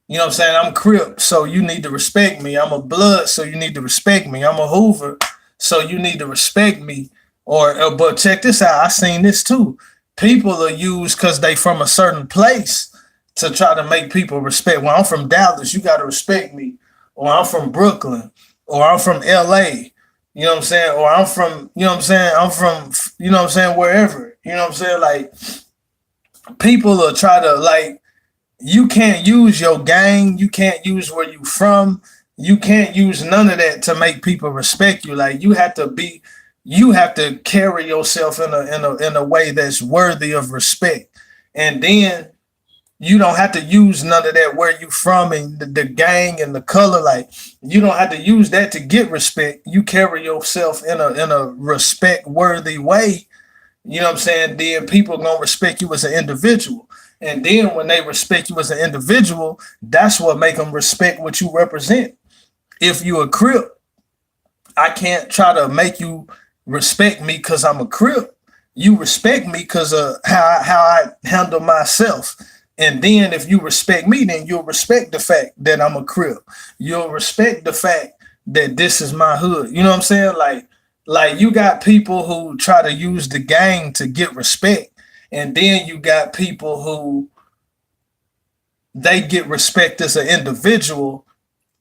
You know what I'm saying? I'm Crip, so you need to respect me. I'm a Blood, so you need to respect me. I'm a Hoover, so you need to respect me. But check this out. I seen this too. People are used because they from a certain place to try to make people respect. Well, I'm from Dallas, you got to respect me. Or I'm from Brooklyn, or I'm from LA. You know what I'm saying? Or I'm from, you know what I'm saying? I'm from, you know what I'm saying, wherever. You know what I'm saying? Like, people are trying to, like, you can't use your gang. You can't use where you from. You can't use none of that to make people respect you. Like, you have to carry yourself in a way that's worthy of respect. And then you don't have to use none of that where you from and the gang and the color. Like you don't have to use that to get respect. You carry yourself in a respect worthy way. You know what I'm saying? Then people gonna respect you as an individual. And then when they respect you as an individual, that's what make them respect what you represent. If you a Crip, I can't try to make you respect me because I'm a Crip. You respect me because of how I handle myself. And then if you respect me, then you'll respect the fact that I'm a Crip. You'll respect the fact that this is my hood. You know what I'm saying? Like you got people who try to use the gang to get respect. And then you got people who they get respect as an individual.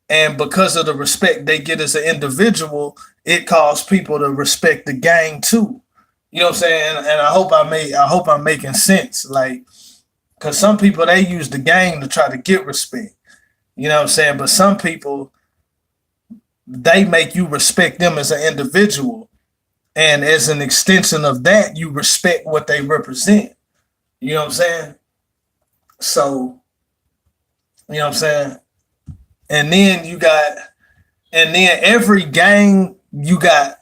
And because of the respect they get as an individual, it causes people to respect the gang too. You know what I'm saying? And I hope I'm making sense. Like, because some people, they use the gang to try to get respect. You know what I'm saying? But some people, they make you respect them as an individual. And as an extension of that, you respect what they represent. You know what I'm saying? So, you know what I'm saying? And then every gang, you got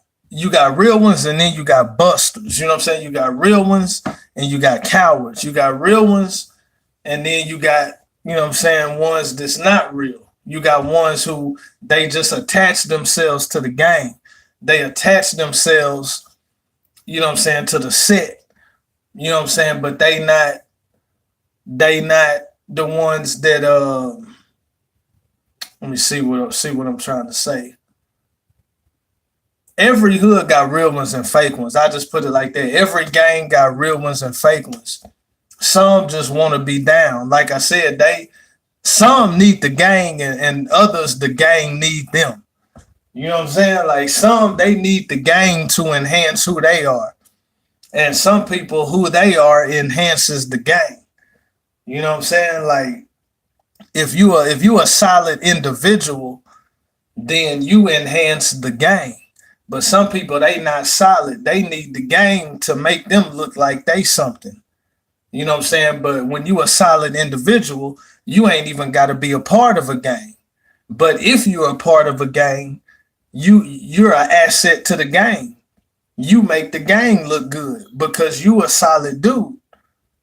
real ones and then you got busters. You know what I'm saying? You got real ones and you got cowards. You got real ones and then you got, you know what I'm saying, ones that's not real. You got ones who they just attach themselves to the gang. They attach themselves, you know what I'm saying, to the set. You know what I'm saying? But they not the ones that let me see what I'm trying to say. Every hood got real ones and fake ones. I just put it like that. Every gang got real ones and fake ones. Some just want to be down. Like I said, some need the gang and others, the gang need them. You know what I'm saying? Like some, they need the gang to enhance who they are. And some people, who they are enhances the gang. You know what I'm saying? Like If you a solid individual, then you enhance the gang. But some people, they not solid. They need the gang to make them look like they something. You know what I'm saying? But when you a solid individual, you ain't even got to be a part of a gang. But if you're a part of a gang, you're an asset to the gang. You make the gang look good because you a solid dude.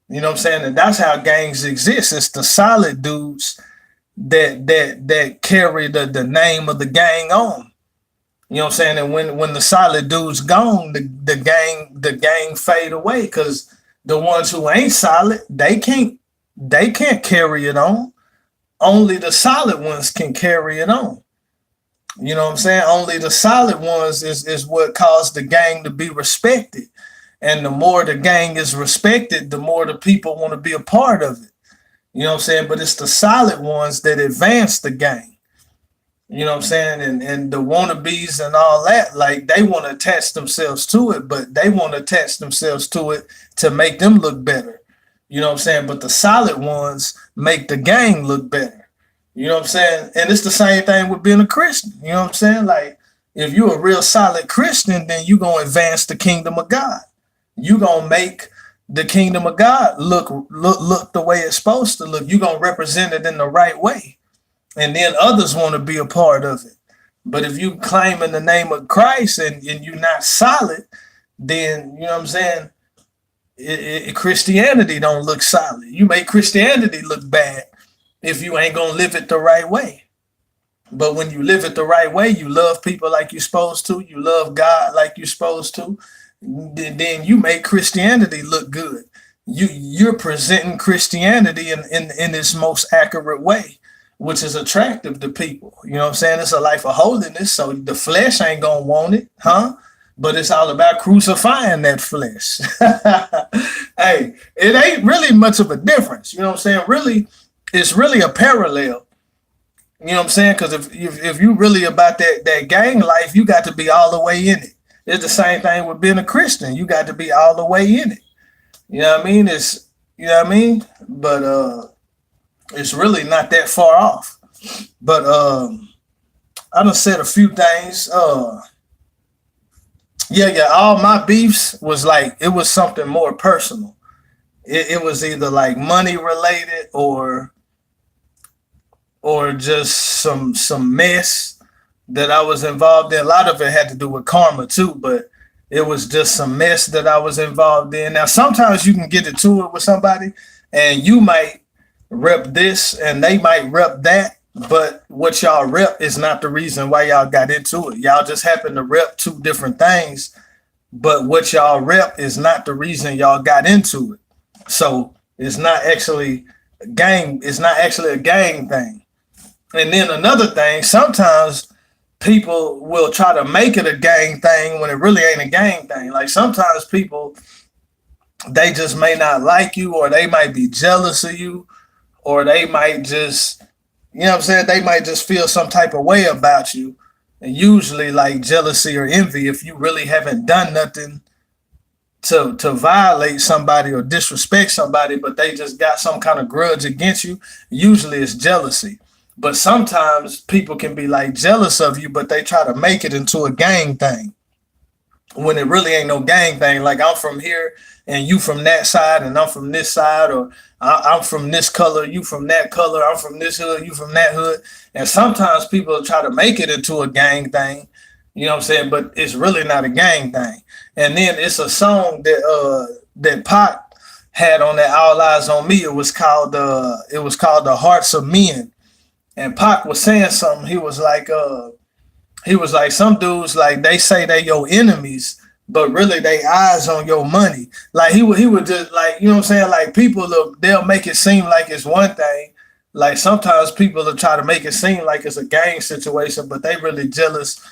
You know what I'm saying? And that's how gangs exist. It's the solid dudes that carry the name of the gang on. You know what I'm saying? And when the solid dudes gone, the gang fade away because the ones who ain't solid, they can't carry it on. Only the solid ones can carry it on. You know what I'm saying? Only the solid ones is what caused the gang to be respected. And the more the gang is respected, the more the people want to be a part of it. You know what I'm saying? But it's the solid ones that advance the gang. You know what I'm saying? And the wannabes and all that, like they want to attach themselves to it, but they want to attach themselves to it to make them look better. You know what I'm saying? But the solid ones make the gang look better. You know what I'm saying? And it's the same thing with being a Christian. You know what I'm saying? Like if you're a real solid Christian, then you're gonna advance the kingdom of God. You're gonna make the kingdom of God look the way it's supposed to look. You're gonna represent it in the right way. And then others want to be a part of it. But if you claim in the name of Christ and you're not solid, then you know what I'm saying. Christianity don't look solid. You make Christianity look bad if you ain't gonna live it the right way. But when you live it the right way, you love people like you're supposed to. You love God like you're supposed to. Then you make Christianity look good. You're presenting Christianity in its most accurate way, which is attractive to people. You know what I'm saying? It's a life of holiness, so the flesh ain't gonna want it, huh? But it's all about crucifying that flesh. Hey, it ain't really much of a difference. You know what I'm saying? Really, it's really a parallel. You know what I'm saying? Because if you really about that gang life, you got to be all the way in it. It's the same thing with being a Christian. You got to be all the way in it. You know what I mean? You know what I mean? But it's really not that far off. But I done said a few things. Yeah. All my beefs was like it was something more personal. It was either like money related or just some mess that I was involved in. A lot of it had to do with karma too, but it was just some mess that I was involved in. Now sometimes you can get into it with somebody and you might rep this and they might rep that, but what y'all rep is not the reason why y'all got into it. Y'all just happen to rep two different things, but what y'all rep is not the reason y'all got into it. So it's not actually a gang thing. And then another thing, sometimes people will try to make it a gang thing when it really ain't a gang thing. Like sometimes people, they just may not like you, or they might be jealous of you, or they might just, you know what I'm saying? They might just feel some type of way about you. And usually like jealousy or envy, if you really haven't done nothing to violate somebody or disrespect somebody, but they just got some kind of grudge against you, usually it's jealousy. But sometimes people can be like jealous of you, but they try to make it into a gang thing when it really ain't no gang thing. Like I'm from here and you from that side and I'm from this side, or I'm from this color, you from that color, I'm from this hood, you from that hood. And sometimes people try to make it into a gang thing, you know what I'm saying? But it's really not a gang thing. And then it's a song that Pac had on that All Eyes on Me. It was called The Hearts of Men. And Pac was saying something. He was like some dudes, like they say they your enemies, but really they eyes on your money. Like he would just, like, you know what I'm saying? Like people they'll make it seem like it's one thing. Like sometimes people will try to make it seem like it's a gang situation, but they really jealous,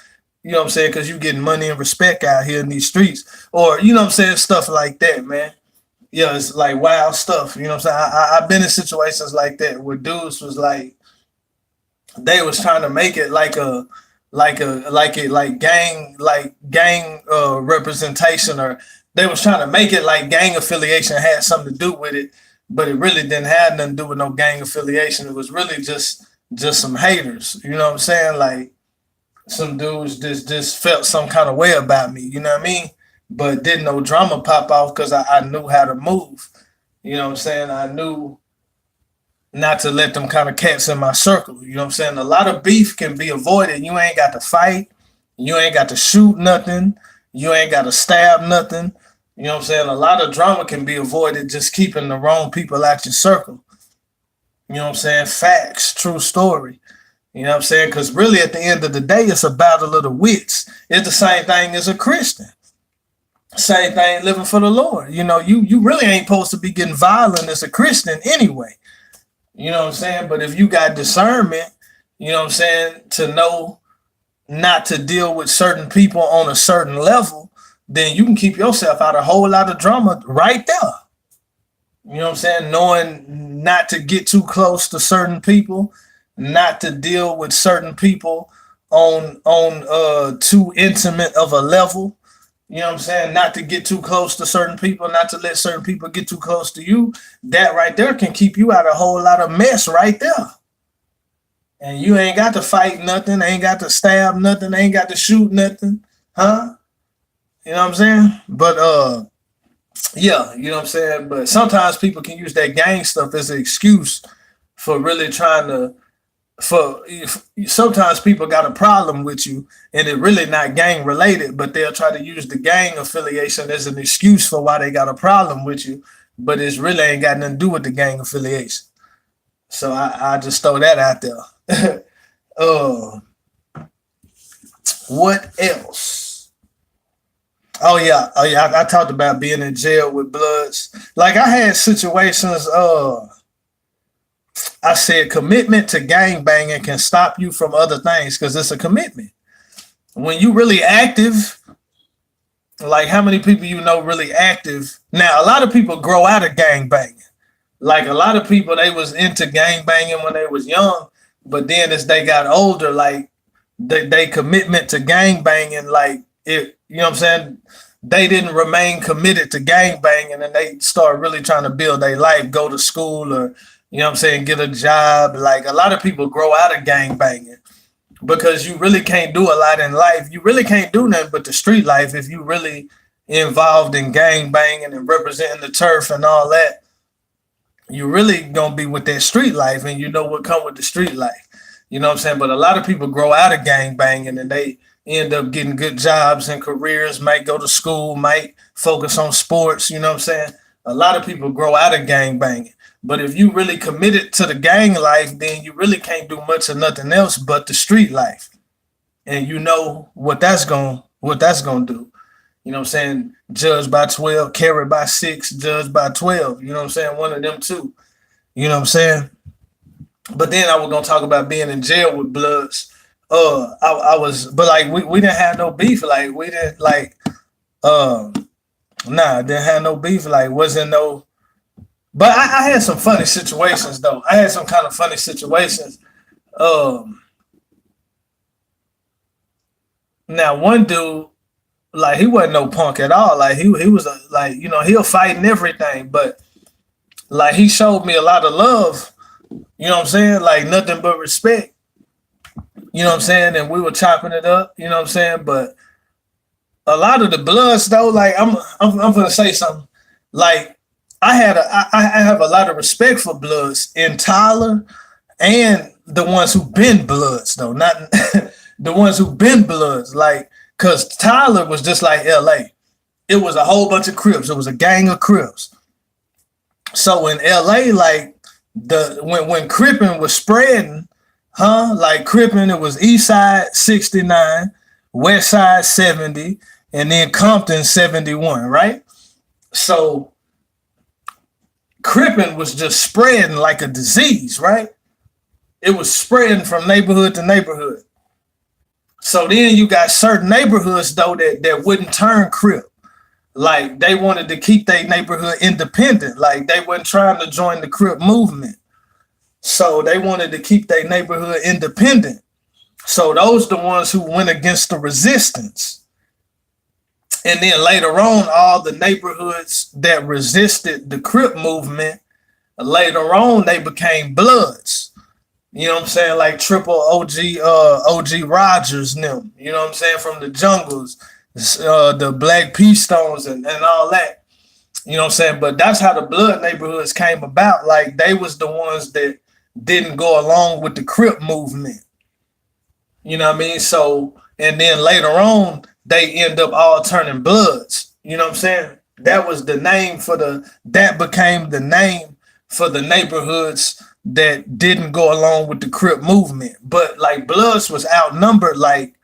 you know what I'm saying? Because you getting money and respect out here in these streets, or you know what I'm saying, stuff like that, man. Yeah, it's like wild stuff. You know what I'm saying? I've been in situations like that where dudes was like, they was trying to make it like gang representation, or they was trying to make it like gang affiliation had something to do with it, but it really didn't have nothing to do with no gang affiliation. It was really just some haters. You know what I'm saying? Like some dudes just felt some kind of way about me. You know what I mean? But didn't no drama pop off because I knew how to move. You know what I'm saying? I knew not to let them kind of cats in my circle. You know what I'm saying? A lot of beef can be avoided. You ain't got to fight. You ain't got to shoot nothing. You ain't got to stab nothing. You know what I'm saying? A lot of drama can be avoided just keeping the wrong people out your circle. You know what I'm saying? Facts, true story. You know what I'm saying? Because really, at the end of the day, it's a battle of the wits. It's the same thing as a Christian. Same thing living for the Lord. You know, you really ain't supposed to be getting violent as a Christian anyway. You know what I'm saying? But if you got discernment, you know what I'm saying, to know not to deal with certain people on a certain level, then you can keep yourself out of a whole lot of drama right there. You know what I'm saying? Knowing not to get too close to certain people, not to deal with certain people on too intimate of a level. You know what I'm saying? Not to get too close to certain people, not to let certain people get too close to you. That right there can keep you out of a whole lot of mess right there. And you ain't got to fight nothing, ain't got to stab nothing, ain't got to shoot nothing. Huh? You know what I'm saying? But yeah, you know what I'm saying? But sometimes people can use that gang stuff as an excuse for really trying to for sometimes people got a problem with you and it really not gang related, but they'll try to use the gang affiliation as an excuse for why they got a problem with you, but it's really ain't got nothing to do with the gang affiliation. So I just throw that out there. uh what else? Oh yeah, I talked about being in jail with Bloods. Like I had situations. I said commitment to gang banging can stop you from other things because it's a commitment. When you really active, like how many people you know really active? Now, a lot of people grow out of gang banging. Like a lot of people, they was into gang banging when they was young, but then as they got older, like they commitment to gang banging, like it, you know what I'm saying? They didn't remain committed to gang banging and they start really trying to build their life, go to school or you know what I'm saying, get a job. Like a lot of people grow out of gang banging because you really can't do a lot in life. You really can't do nothing but the street life if you really involved in gang banging and representing the turf and all that. You really gonna be with that street life and you know what come with the street life. You know what I'm saying? But a lot of people grow out of gang banging and they end up getting good jobs and careers, might go to school, might focus on sports, you know what I'm saying? A lot of people grow out of gang banging. But if you really committed to the gang life, then you really can't do much of nothing else but the street life. And you know what that's gonna do. You know what I'm saying? Judged by 12, carried by 6, judged by 12. You know what I'm saying? One of them two. You know what I'm saying? But then I was gonna talk about being in jail with Bloods. I was, but like we didn't have no beef. Like we didn't like, didn't have no beef. Like wasn't no. But I had some funny situations though. I had some kind of funny situations. Um, Now one dude, like he wasn't no punk at all. Like he was like he'll fight and everything, but like he showed me a lot of love. You know what I'm saying? Like nothing but respect. You know what I'm saying? And we were chopping it up. You know what I'm saying? But a lot of the Bloods though, like I'm gonna say something. Like I have a lot of respect for Bloods in Tyler and the ones who've been Bloods though, not the ones who've been Bloods. Like, cause Tyler was just like L.A. It was a whole bunch of Crips. It was a gang of Crips. So in L.A., like when Crippin was spreading, like Crippin, it was East Side 69, West Side 70, and then Compton 71, right? So Crippin was just spreading like a disease, right? It was spreading from neighborhood to neighborhood. So then you got certain neighborhoods though that wouldn't turn Crip. Like they wanted to keep their neighborhood independent. Like they weren't trying to join the Crip movement. So they wanted to keep their neighborhood independent. So those the ones who went against the resistance. And then later on, all the neighborhoods that resisted the Crip movement, Later on, they became Bloods. You know what I'm saying? Like triple OG, OG Rogers and them. You know what I'm saying? From the jungles, the Black Peace Stones and all that. You know what I'm saying? But that's how the Blood neighborhoods came about. Like they was the ones that didn't go along with the Crip movement. You know what I mean? So, and then later on, they end up all turning Bloods. You know what I'm saying? That was the name for that became the name for the neighborhoods that didn't go along with the Crip movement. But like Bloods was outnumbered like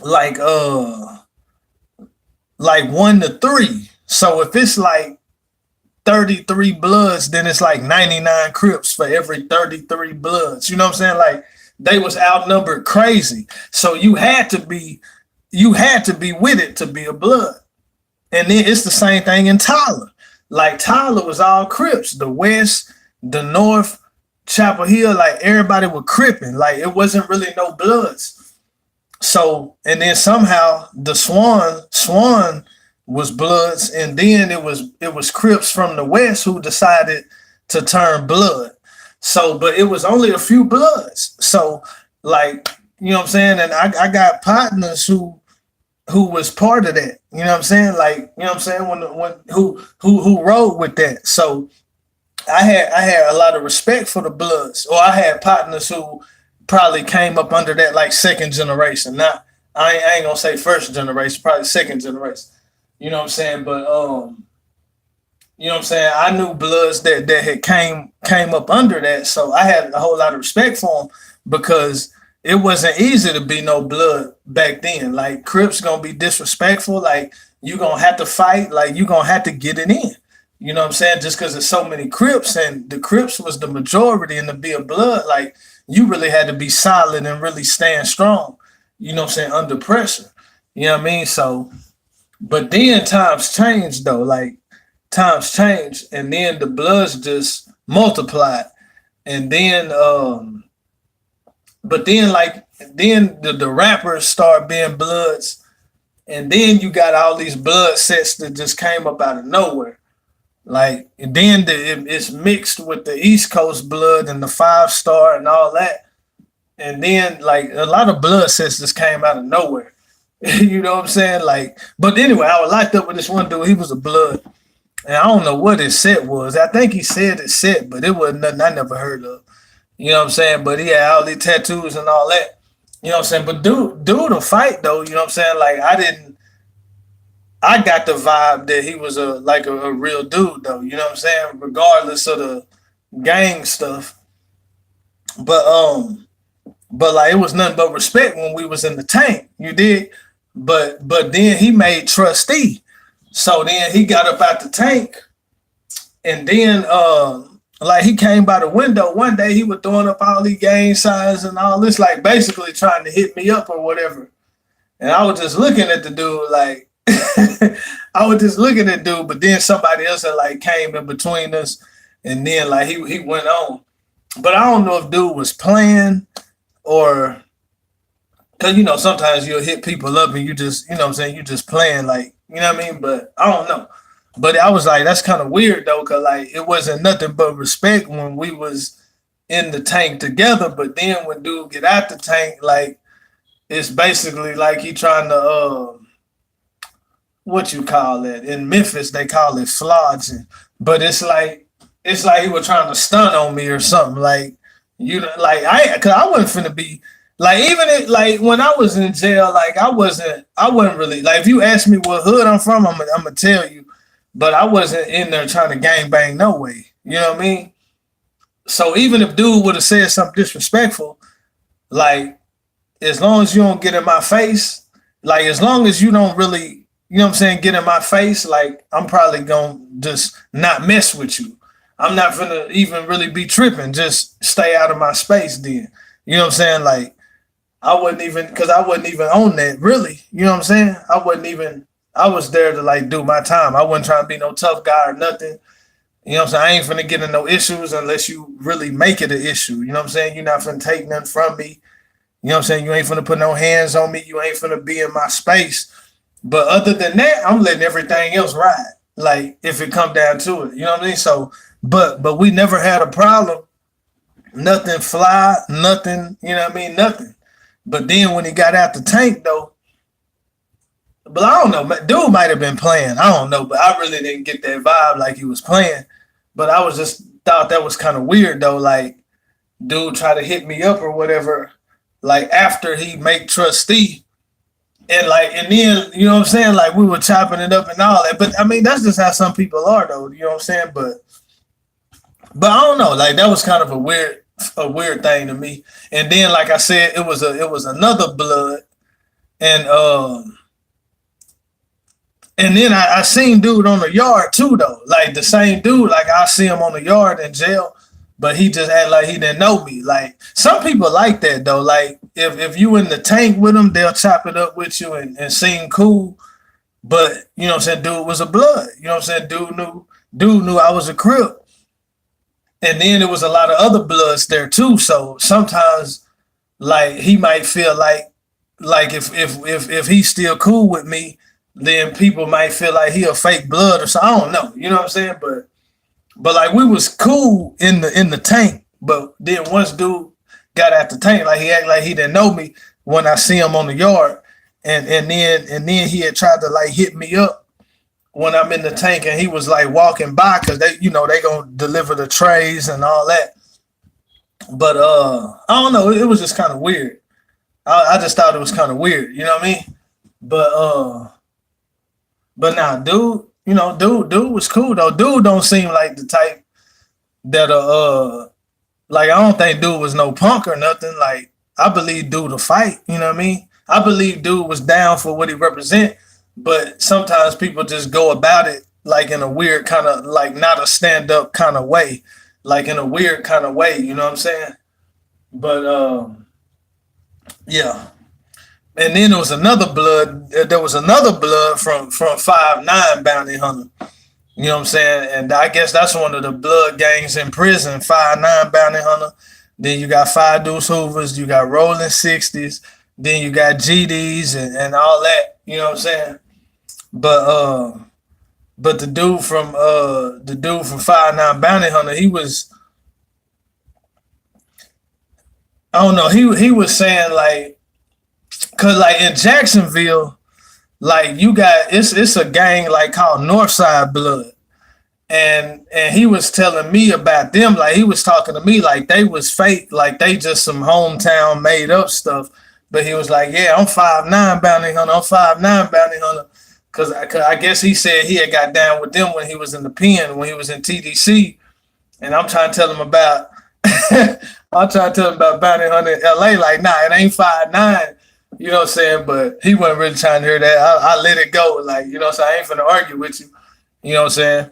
uh like 1 to 3. So if it's like 33 Bloods, then it's like 99 Crips for every 33 Bloods. You know what I'm saying? Like they was outnumbered crazy. So you had to be with it to be a Blood. And then it's the same thing in Tyler. Like Tyler was all Crips, the West, the North, Chapel Hill, like everybody was cripping. Like it wasn't really no Bloods. So, and then somehow the Swan was Bloods, and then it was Crips from the West who decided to turn Blood. So, but it was only a few Bloods. So, like, you know what I'm saying? And I got partners who was part of that. You know what I'm saying? Like, you know what I'm saying? When who rode with that. So I had a lot of respect for the Bloods. Or I had partners who probably came up under that like second generation. Not I ain't gonna say first generation, probably second generation. You know what I'm saying? But you know what I'm saying? I knew Bloods that had came up under that. So I had a whole lot of respect for them because it wasn't easy to be no Blood back then. Like Crips gonna be disrespectful. Like you gonna have to fight. Like you gonna have to get it in. You know what I'm saying? Just because there's so many Crips and the Crips was the majority, and to be a Blood, like you really had to be solid and really stand strong. You know what I'm saying? Under pressure. You know what I mean? So, but then times changed though. Like times changed, and then the Bloods just multiplied, and then but then like then the rappers start being Bloods, and then you got all these Blood sets that just came up out of nowhere. Like and then it's mixed with the East Coast Blood and the 5 Star and all that, and then like a lot of Blood sets just came out of nowhere. You know what I'm saying? Like, but anyway, I was locked up with this one dude. He was a Blood, and I don't know what his set was. I think he said his set, but it wasn't nothing I never heard of. You know what I'm saying? But he had all these tattoos and all that. You know what I'm saying? But dude will fight though. You know what I'm saying? Like I got the vibe that he was a real dude though. You know what I'm saying? Regardless of the gang stuff. But like it was nothing but respect when we was in the tank. You did. But then he made trustee. So then he got up out the tank, and then like he came by the window one day. He was throwing up all these gang signs and all this, like basically trying to hit me up or whatever. And I was just looking at the dude like I was just looking at dude, but then somebody else had like came in between us, and then like he went on. But I don't know if dude was playing or because you know sometimes you'll hit people up and you just you know what I'm saying you just playing like you know what I mean. But I don't know. But I was like that's kind of weird though, cause like it wasn't nothing but respect when we was in the tank together. But then when dude get out the tank, like it's basically like he trying to what you call it in Memphis they call it flogging, but it's like he was trying to stun on me or something. Like you know, like cause I wasn't finna be like even it, like when I was in jail, like I wasn't really like if you ask me what hood I'm from, I'm gonna tell you, but I wasn't in there trying to gang bang no way. You know what I mean? So even if dude would have said something disrespectful, like as long as you don't get in my face, like as long as you don't really, you know what I'm saying, get in my face, like I'm probably gonna just not mess with you. I'm not gonna even really be tripping. Just stay out of my space then. You know what I'm saying? Like I wasn't even because I wasn't even on that really. You know what I'm saying? I was there to like do my time. I wasn't trying to be no tough guy or nothing. You know what I'm saying? I ain't finna get in no issues unless you really make it an issue. You know what I'm saying? You're not finna take nothing from me. You know what I'm saying? You ain't finna put no hands on me. You ain't finna be in my space. But other than that, I'm letting everything else ride. Like if it come down to it. You know what I mean? So but we never had a problem. Nothing fly, nothing, you know what I mean? Nothing. But then when he got out the tank though, but I don't know, dude might have been playing. I don't know, but I really didn't get that vibe like he was playing. But I was just thought that was kind of weird though. Like, dude try to hit me up or whatever, like after he make trustee. And then, you know what I'm saying? Like we were chopping it up and all that. But I mean, that's just how some people are though, you know what I'm saying? But I don't know, like that was kind of a weird thing to me. And then, like I said, it was another blood, and and then I seen dude on the yard too though, like the same dude. Like I see him on the yard in jail, but he just act like he didn't know me. Like some people like that though. Like if you in the tank with them, they'll chop it up with you and seem cool. But you know what I'm saying, dude was a blood. You know what I'm saying, dude knew I was a Crip. And then there was a lot of other bloods there too. So sometimes, like he might feel like if he's still cool with me, then people might feel like he a fake blood or so. I don't know. You know what I'm saying? But like we was cool in the tank. But then once dude got out the tank, like he act like he didn't know me when I see him on the yard, and then he had tried to like hit me up when I'm in the tank, and he was like walking by because they gonna deliver the trays and all that. But I don't know, it was just kind of weird. I just thought it was kind of weird, you know what I mean? But now, dude, dude was cool though. Dude don't seem like the type that like I don't think dude was no punk or nothing. Like I believe dude to fight, you know what I mean? I believe dude was down for what he represent, but sometimes people just go about it like in a weird kind of like not a stand up kind of way, like in a weird kind of way, you know what I'm saying? But yeah. And then there was another blood from 5'9" Bounty Hunter. You know what I'm saying? And I guess that's one of the blood gangs in prison, 5'9" Bounty Hunter. Then you got Five Deuce Hoovers, you got Rolling 60s, then you got GDs and all that, you know what I'm saying? But the dude from 5'9" Bounty Hunter, he was, I don't know, he was saying like, cause like in Jacksonville, like you got it's a gang like called Northside Blood. And he was telling me about them, like he was talking to me like they was fake, like they just some hometown made up stuff. But he was like, yeah, I'm 5'9" Bounty Hunter, I'm 5'9" Bounty Hunter. Cause I guess he said he had got down with them when he was in the pen, when he was in TDC. And I'm trying to tell him about I'm trying to tell him about Bounty Hunter in LA, like, nah, it ain't 5'9". You know what I'm saying? But he wasn't really trying to hear that. I let it go. Like, you know what I'm saying? I ain't finna argue with you. You know what I'm saying?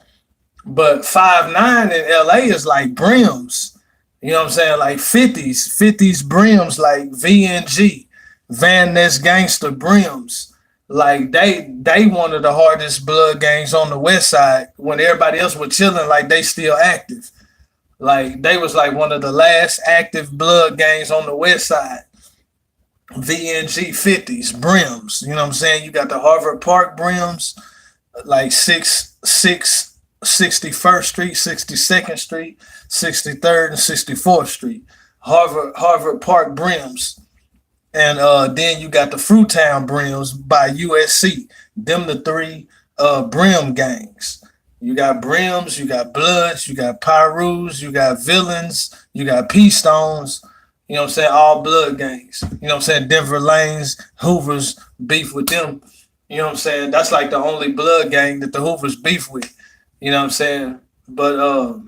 But 5'9" in LA is like brims. You know what I'm saying? Like 50s brims, like VNG, Van Ness Gangster brims. Like they one of the hardest blood gangs on the west side when everybody else was chilling, like they still active. Like they was like one of the last active blood gangs on the west side. VNG 50s brims. You know what I'm saying? You got the Harvard Park brims, like 61st Street, 62nd Street, 63rd, and 64th Street. Harvard Park brims. And then you got the Fruitown brims by USC. Them the three brim gangs. You got brims, you got bloods, you got pyrus, you got villains, you got P-stones. You know what I'm saying? All blood gangs. You know what I'm saying? Denver Lanes, Hoovers beef with them. You know what I'm saying? That's like the only blood gang that the Hoovers beef with. You know what I'm saying? But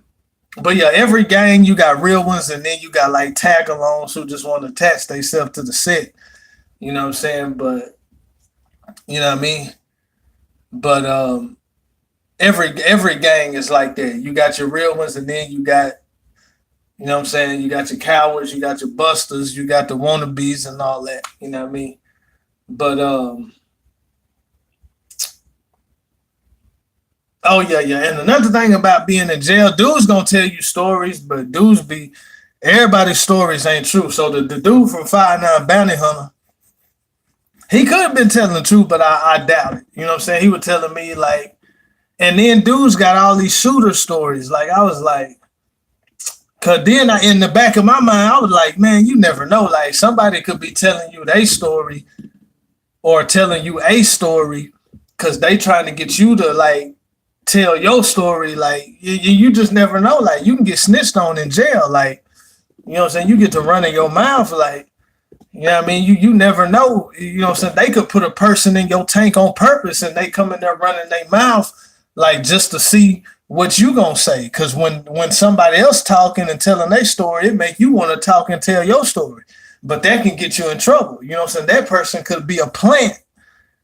yeah, every gang you got real ones, and then you got like tag-alongs who just want to attach themselves to the set. You know what I'm saying? But you know what I mean? But every gang is like that. You got your real ones, and then you got, you know what I'm saying, you got your cowards, you got your busters, you got the wannabes and all that. You know what I mean? But oh yeah. And another thing about being in jail, dudes gonna tell you stories, but everybody's stories ain't true. So the dude from 5'9" Bounty Hunter, he could have been telling the truth, but I doubt it. You know what I'm saying? He was telling me like, And then dudes got all these shooter stories. Like I was like, cause then in the back of my mind, I was like, man, you never know. Like somebody could be telling you their story or telling you a story because they trying to get you to like tell your story. Like you just never know. Like you can get snitched on in jail. Like, you know what I'm saying? You get to run in your mouth. Like, you know what I mean? You never know. You know what I'm saying? They could put a person in your tank on purpose and they come in there running their mouth like just to see what you gonna say. Cause when somebody else talking and telling their story, it make you want to talk and tell your story. But that can get you in trouble. You know what I'm saying? That person could be a plant,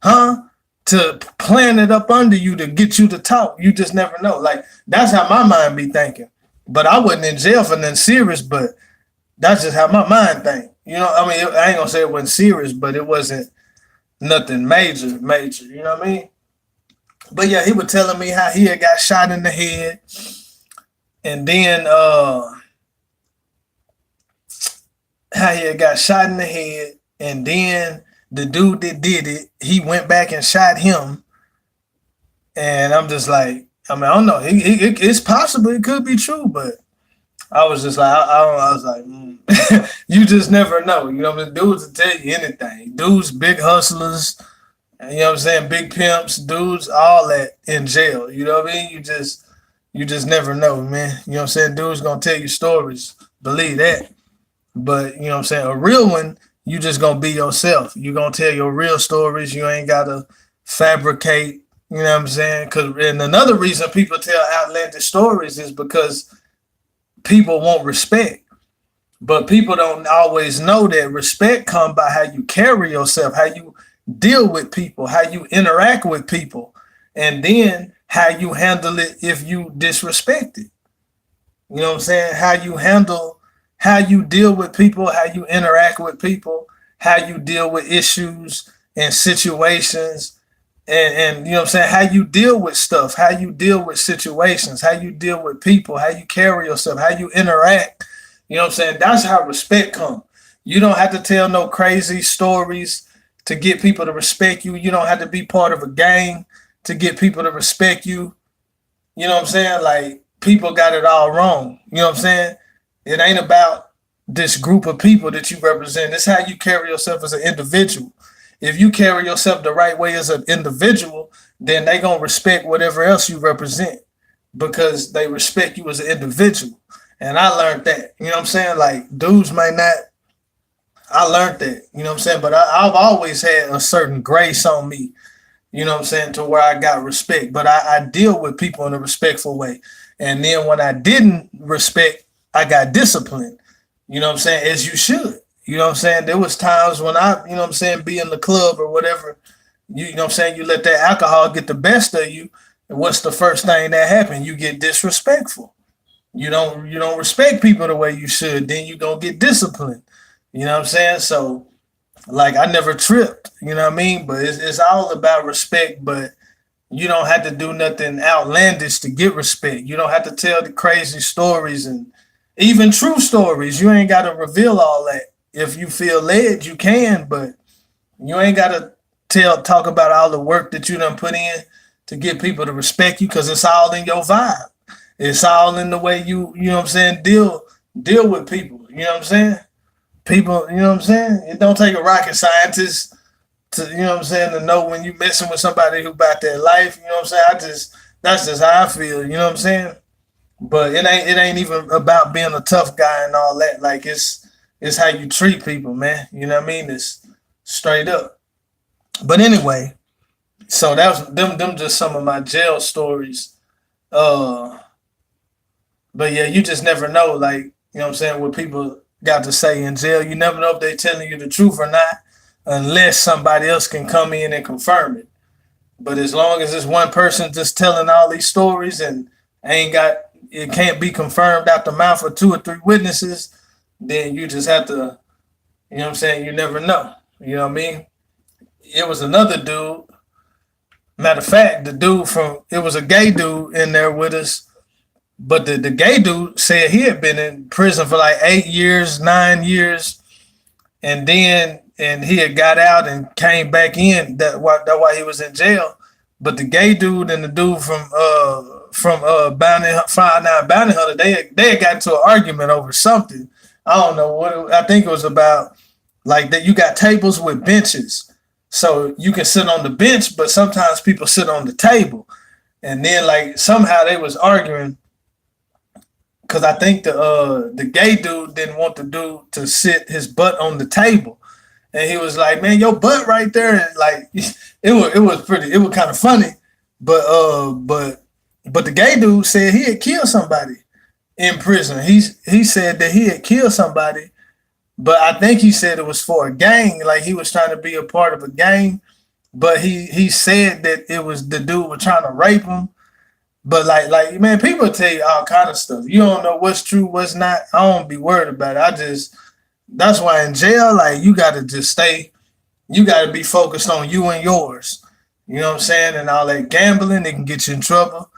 huh? To plant it up under you to get you to talk. You just never know. Like that's how my mind be thinking. But I wasn't in jail for nothing serious, but that's just how my mind think. You know, I mean, I ain't gonna say it wasn't serious, but it wasn't nothing major. You know what I mean? But yeah, he was telling me how he had got shot in the head, and then how he had got shot in the head, and then the dude that did it, he went back and shot him. And I'm just like, I mean, I don't know. It's possible it could be true, but I was just like, I was like, you just never know. You know what I mean? Dudes will tell you anything. Dudes, big hustlers, you know what I'm saying? Big pimps, dudes, all that in jail. You know what I mean? You just never know, man. You know what I'm saying? Dudes gonna tell you stories. Believe that. But you know what I'm saying? A real one, you just gonna be yourself. You gonna tell your real stories. You ain't gotta fabricate. You know what I'm saying? And another reason people tell outlandish stories is because people want respect. But people don't always know that respect comes by how you carry yourself, how you deal with people, how you interact with people, and then how you handle it if you disrespect it. You know what I'm saying? How you deal with people, how you interact with people, how you deal with issues and situations, and you know what I'm saying, how you deal with stuff, how you deal with situations, how you deal with people, how you carry yourself, how you interact. You know what I'm saying? That's how respect comes. You don't have to tell no crazy stories to get people to respect you. You don't have to be part of a gang to get people to respect you. You know what I'm saying? Like people got it all wrong. You know what I'm saying? It ain't about this group of people that you represent. It's how you carry yourself as an individual. If you carry yourself the right way as an individual, then they gonna respect whatever else you represent because they respect you as an individual. And I learned that. You know what I'm saying? Like dudes might not. I learned that. You know what I'm saying? But I've always had a certain grace on me. You know what I'm saying? To where I got respect. But I deal with people in a respectful way. And then when I didn't respect, I got disciplined. You know what I'm saying? As you should. You know what I'm saying? There was times when you know what I'm saying, be in the club or whatever, you know what I'm saying, you let that alcohol get the best of you. And what's the first thing that happened? You get disrespectful. You don't respect people the way you should. Then you gonna get disciplined. You know what I'm saying? So like I never tripped, you know what I mean? But it's all about respect, but you don't have to do nothing outlandish to get respect. You don't have to tell the crazy stories and even true stories. You ain't got to reveal all that. If you feel led, you can, but you ain't got to talk about all the work that you done put in to get people to respect you because it's all in your vibe. It's all in the way you know what I'm saying, deal with people. You know what I'm saying? People, you know what I'm saying? It don't take a rocket scientist to, you know what I'm saying, to know when you messing with somebody who about their life. You know what I'm saying? That's just how I feel, you know what I'm saying? But it ain't even about being a tough guy and all that. Like it's how you treat people, man. You know what I mean? It's straight up. But anyway, so that was them just some of my jail stories. But yeah, you just never know, like, you know what I'm saying, what people got to say in jail. You never know if they're telling you the truth or not, unless somebody else can come in and confirm it. But as long as it's one person just telling all these stories and it can't be confirmed out the mouth of 2 or 3 witnesses, then you just have to, you know what I'm saying, you never know. You know what I mean? It was another dude. Matter of fact, it was a gay dude in there with us. But the gay dude said he had been in prison for like 8 years, 9 years, and he had got out and came back in. That why he was in jail. But the gay dude and the dude from Bounty Five Nine Bounty Hunter, they had got into an argument over something. I don't know I think it was about like that. You got tables with benches, so you can sit on the bench, but sometimes people sit on the table. And then like somehow they was arguing because I think the gay dude didn't want the dude to sit his butt on the table, and he was like, "Man, your butt right there," and like it was kind of funny, but but the gay dude said he had killed somebody in prison. He said that he had killed somebody, but I think he said it was for a gang, like he was trying to be a part of a gang. But he said that it was the dude was trying to rape him. But like man, people tell you all kind of stuff. You don't know what's true, what's not. I don't be worried about it. I just that's why in jail, like you gotta just stay, you gotta be focused on you and yours. You know what I'm saying? And all that gambling, it can get you in trouble.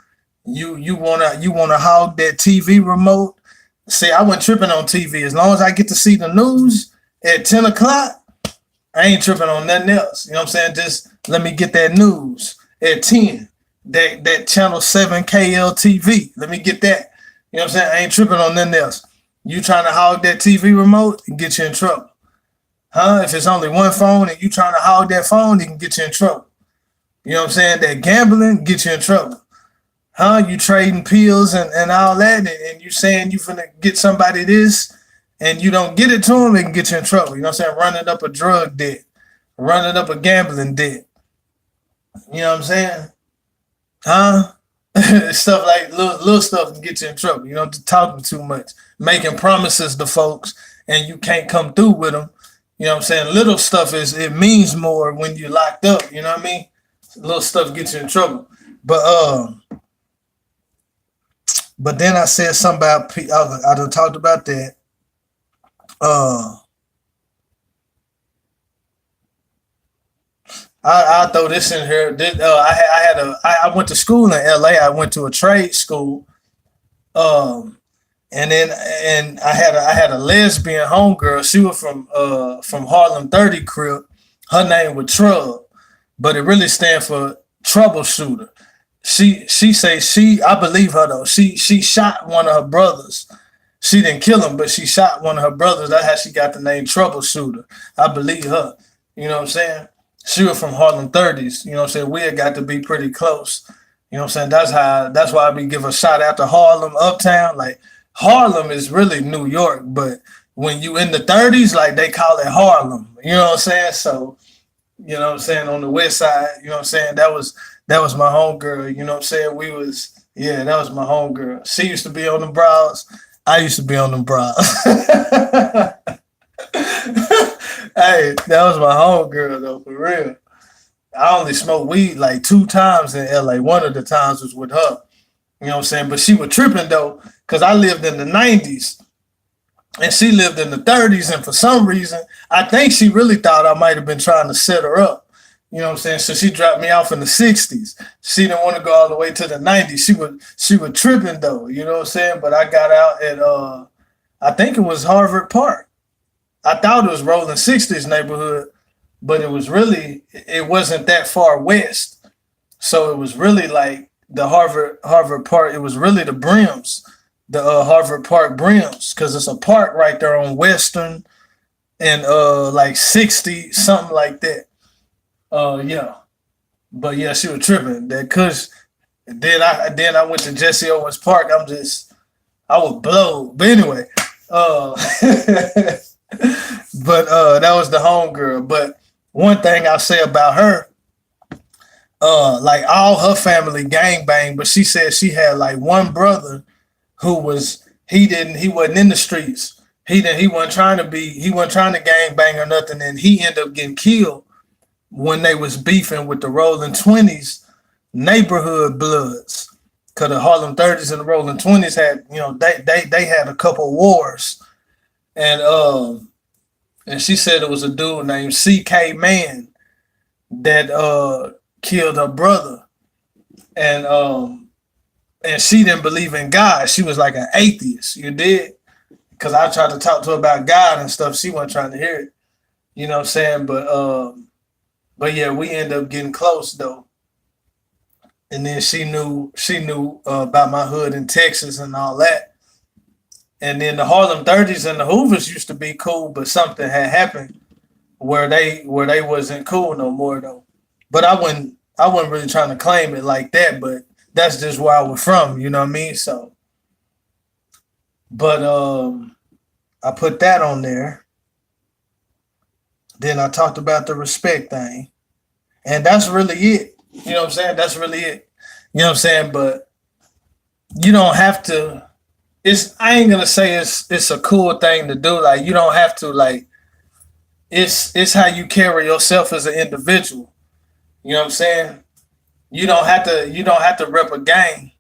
You wanna hog that TV remote. See, I wasn't tripping on TV. As long as I get to see the news at 10 o'clock, I ain't tripping on nothing else. You know what I'm saying? Just let me get that news at 10. That channel 7 KLTV. Let me get that. You know what I'm saying? I ain't tripping on nothing else. You trying to hog that TV remote and get you in trouble. Huh? If it's only one phone and you trying to hog that phone, it can get you in trouble. You know what I'm saying? That gambling get you in trouble. Huh? You trading pills and all that, and you saying you finna get somebody this and you don't get it to them, it can get you in trouble. You know what I'm saying? Running up a drug debt, running up a gambling debt. You know what I'm saying? Huh? Stuff like little stuff can get you in trouble. You know, talking too much, making promises to folks, and you can't come through with them. You know what I'm saying? Little stuff it means more when you're locked up. You know what I mean? Little stuff gets you in trouble. But then I said something about I done talked about that. I'll throw this in here. I went to school in LA. I went to a trade school. And I had a lesbian homegirl. She was from Harlem 30 crib. Her name was Trub, but it really stands for troubleshooter. She say I believe her though. She shot one of her brothers. She didn't kill him, but she shot one of her brothers. That's how she got the name troubleshooter. I believe her. You know what I'm saying? She was from Harlem 30s. You know what I'm saying? We had got to be pretty close. You know what I'm saying? That's why I be give a shout out to Harlem, Uptown. Like Harlem is really New York, but when you in the 30s, like they call it Harlem. You know what I'm saying? So, you know what I'm saying, on the west side, you know what I'm saying? That was my homegirl. You know what I'm saying? That was my homegirl. She used to be on the brows. I used to be on them brows. Hey, that was my homegirl though, for real. I only smoked weed like 2 times in LA. One of the times was with her. You know what I'm saying? But she was tripping though, because I lived in the 90s and she lived in the 30s. And for some reason, I think she really thought I might have been trying to set her up. You know what I'm saying? So she dropped me off in the 60s. She didn't want to go all the way to the 90s. She was tripping though, you know what I'm saying? But I got out at I think it was Harvard Park. I thought it was Rolling 60s neighborhood, but it wasn't that far west. So it was really like the Harvard Park. It was really the Brims, the Harvard Park Brims, because it's a park right there on Western and like 60, something like that. Yeah. But yeah, she was tripping. That Kush. Then I went to Jesse Owens Park. I was blown. But anyway, but that was the homegirl. But one thing I'll say about her, like all her family gangbang, but she said she had like one brother who he wasn't in the streets. He wasn't trying to gangbang or nothing, and he ended up getting killed when they was beefing with the Rolling 20s neighborhood bloods. Cause the Harlem 30s and the Rolling 20s had, you know, they had a couple wars. And she said it was a dude named CK Man that killed her brother. And she didn't believe in God. She was like an atheist. You did? Because I tried to talk to her about God and stuff. She wasn't trying to hear it. You know what I'm saying? But yeah, we ended up getting close though. and then she knew about my hood in Texas and all that. And then the Harlem 30s and the Hoovers used to be cool, but something had happened where they wasn't cool no more though. But I wasn't really trying to claim it like that, but that's just where I was from, you know what I mean? So but I put that on there. Then I talked about the respect thing. And that's really it. You know what I'm saying? That's really it. You know what I'm saying? But you don't have to it's I ain't gonna say it's a cool thing to do. Like you don't have to like it's how you carry yourself as an individual. You know what I'm saying? You don't have to rep a gang.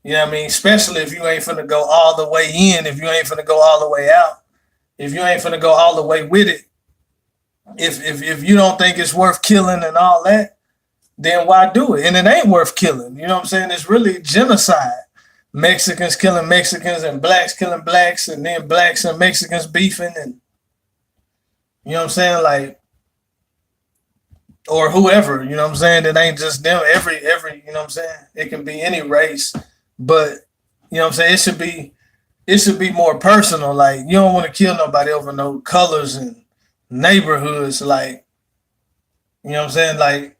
You know what I mean? Especially if you ain't finna go all the way in, if you ain't finna go all the way out, if you ain't finna go all the way with it, if you don't think it's worth killing and all that, then why do it? And it ain't worth killing. You know what I'm saying? It's really genocide. Mexicans killing Mexicans and blacks killing blacks and then blacks and Mexicans beefing and you know what I'm saying? Like or whoever, you know what I'm saying? It ain't just them. Every, you know what I'm saying? It can be any race, but you know what I'm saying? It should be more personal. Like you don't want to kill nobody over no colors and neighborhoods. Like you know what I'm saying? Like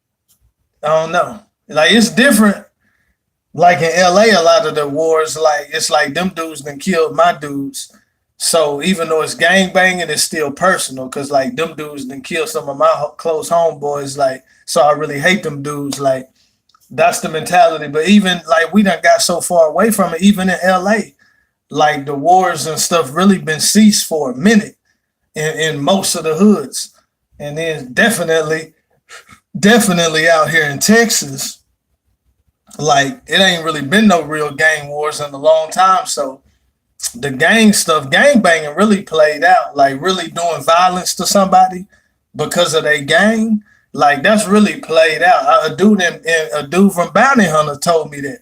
I don't know. Like it's different. Like in LA, a lot of the wars, like it's like them dudes done killed my dudes. So even though it's gang banging, it's still personal because like them dudes done killed some of my close homeboys. Like so, I really hate them dudes. Like that's the mentality. But even like we done got so far away from it. Even in LA, like the wars and stuff really been ceased for a minute in most of the hoods, and then definitely out here in Texas, like it ain't really been no real gang wars in a long time. So the gang stuff, gang banging really played out, like really doing violence to somebody because of their gang. Like that's really played out. A dude from Bounty Hunter told me that.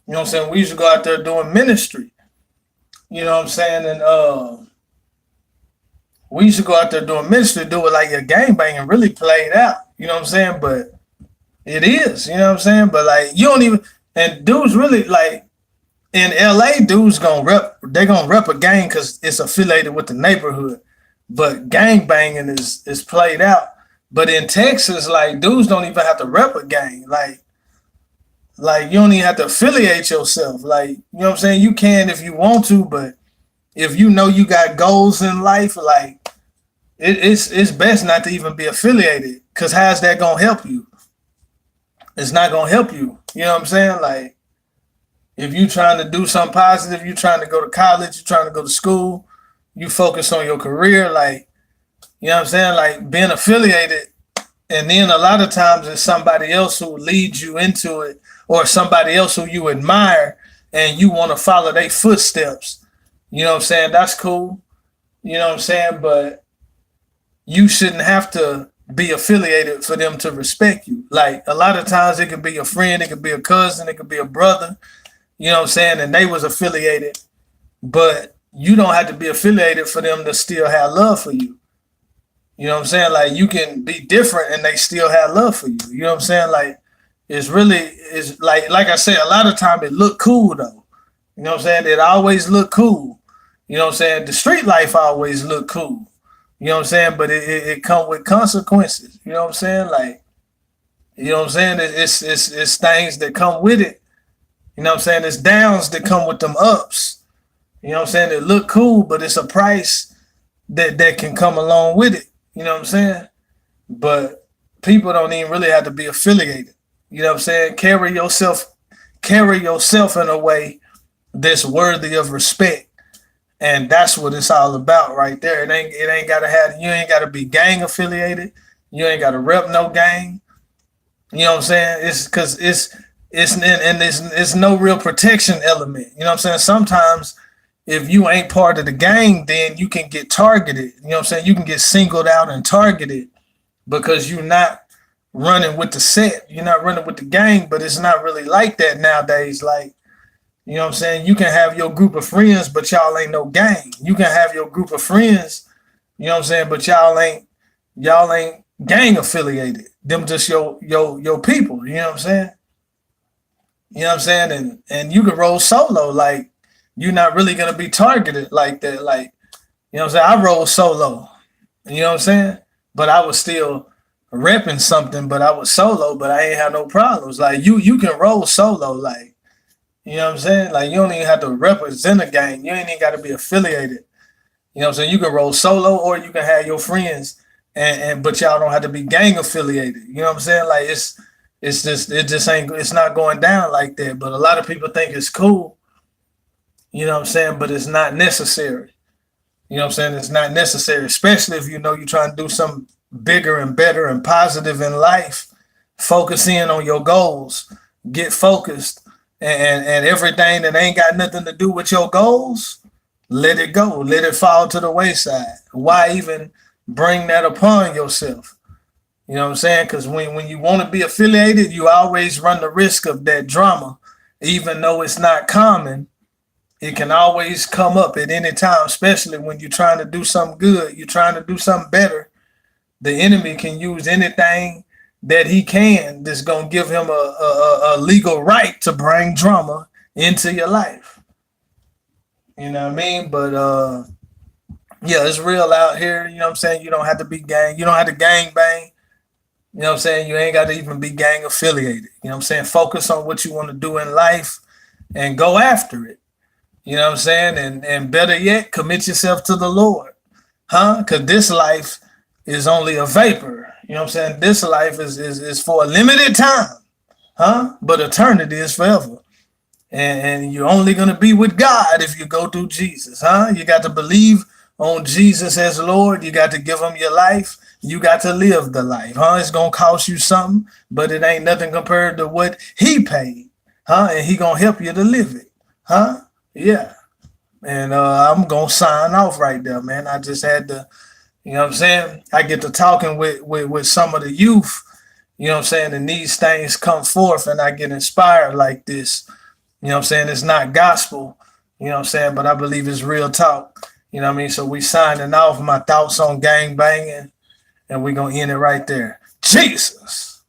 You know what I'm saying? We used to go out there doing ministry. You know what I'm saying? And we used to go out there doing ministry, do it like your gang banging really played out. You know what I'm saying? But it is, you know what I'm saying? But like you don't even and dudes really like in LA, dudes gonna rep a gang because it's affiliated with the neighborhood. But gang banging is played out. But in Texas, like dudes don't even have to rep a gang. Like you don't even have to affiliate yourself. Like, you know what I'm saying? You can if you want to, but if you know you got goals in life, like it's best not to even be affiliated. Cause how's that gonna help you? It's not gonna help you. You know what I'm saying? Like if you trying to do something positive, you trying to go to college, you trying to go to school, you focus on your career, like you know what I'm saying? Like being affiliated, and then a lot of times it's somebody else who leads you into it, or somebody else who you admire and you want to follow their footsteps. You know what I'm saying? That's cool. You know what I'm saying? But you shouldn't have to be affiliated for them to respect you. Like a lot of times it could be a friend, it could be a cousin, it could be a brother, you know what I'm saying? And they was affiliated, but you don't have to be affiliated for them to still have love for you. You know what I'm saying? Like you can be different and they still have love for you. You know what I'm saying? Like it's like I said, a lot of time it look cool though. You know what I'm saying? It always look cool. You know what I'm saying? The street life always look cool. You know what I'm saying? But it come with consequences. You know what I'm saying? Like, you know what I'm saying? It's things that come with it. You know what I'm saying? It's downs that come with them ups. You know what I'm saying? It look cool, but it's a price that can come along with it. You know what I'm saying? But people don't even really have to be affiliated. You know what I'm saying? Carry yourself in a way that's worthy of respect. And that's what it's all about right there. It ain't gotta have you ain't gotta be gang affiliated. You ain't gotta rep no gang. You know what I'm saying? It's because it's no real protection element. You know what I'm saying? Sometimes if you ain't part of the gang, then you can get targeted. You know what I'm saying? You can get singled out and targeted because you're not running with the set. You're not running with the gang, but it's not really like that nowadays. Like, you know what I'm saying? You can have your group of friends, but y'all ain't no gang. You can have your group of friends, you know what I'm saying, but y'all ain't gang affiliated. Them just your people, you know what I'm saying? You know what I'm saying? And you can roll solo, like you're not really gonna be targeted like that. Like, you know what I'm saying? I roll solo. You know what I'm saying? But I was still repping something, but I was solo, but I ain't have no problems. Like you can roll solo, like, you know what I'm saying? Like you don't even have to represent a gang. You ain't even gotta be affiliated. You know what I'm saying? You can roll solo or you can have your friends and but y'all don't have to be gang affiliated. You know what I'm saying? Like it just ain't it's not going down like that. But a lot of people think it's cool, you know what I'm saying? But it's not necessary. You know what I'm saying? It's not necessary, especially if you know you're trying to do something bigger and better and positive in life. Focus in on your goals. Get focused. And everything that ain't got nothing to do with your goals, let it go. Let it fall to the wayside. Why even bring that upon yourself? You know what I'm saying? Because when you want to be affiliated, you always run the risk of that drama. Even though it's not common, it can always come up at any time, especially when you're trying to do something good, you're trying to do something better. The enemy can use anything that he can that's going to give him a legal right to bring drama into your life. You know what I mean? But yeah, it's real out here. You know what I'm saying? You don't have to be gang. You don't have to gang bang. You know what I'm saying? You ain't got to even be gang affiliated. You know what I'm saying? Focus on what you want to do in life and go after it. You know what I'm saying? And better yet, commit yourself to the Lord. Huh? Because this life is only a vapor. You know what I'm saying? This life is for a limited time. Huh? But eternity is forever. And you're only going to be with God if you go through Jesus. Huh? You got to believe on Jesus as Lord. You got to give him your life. You got to live the life. Huh? It's going to cost you something, but it ain't nothing compared to what he paid. Huh? And he going to help you to live it. Huh? Yeah. And I'm gonna sign off right there, man. I just had to, you know what I'm saying? I get to talking with some of the youth, you know what I'm saying, and these things come forth and I get inspired like this. You know what I'm saying? It's not gospel, you know what I'm saying, but I believe it's real talk. You know what I mean? So we signing off my thoughts on gang banging, and we gonna end it right there. Jesus.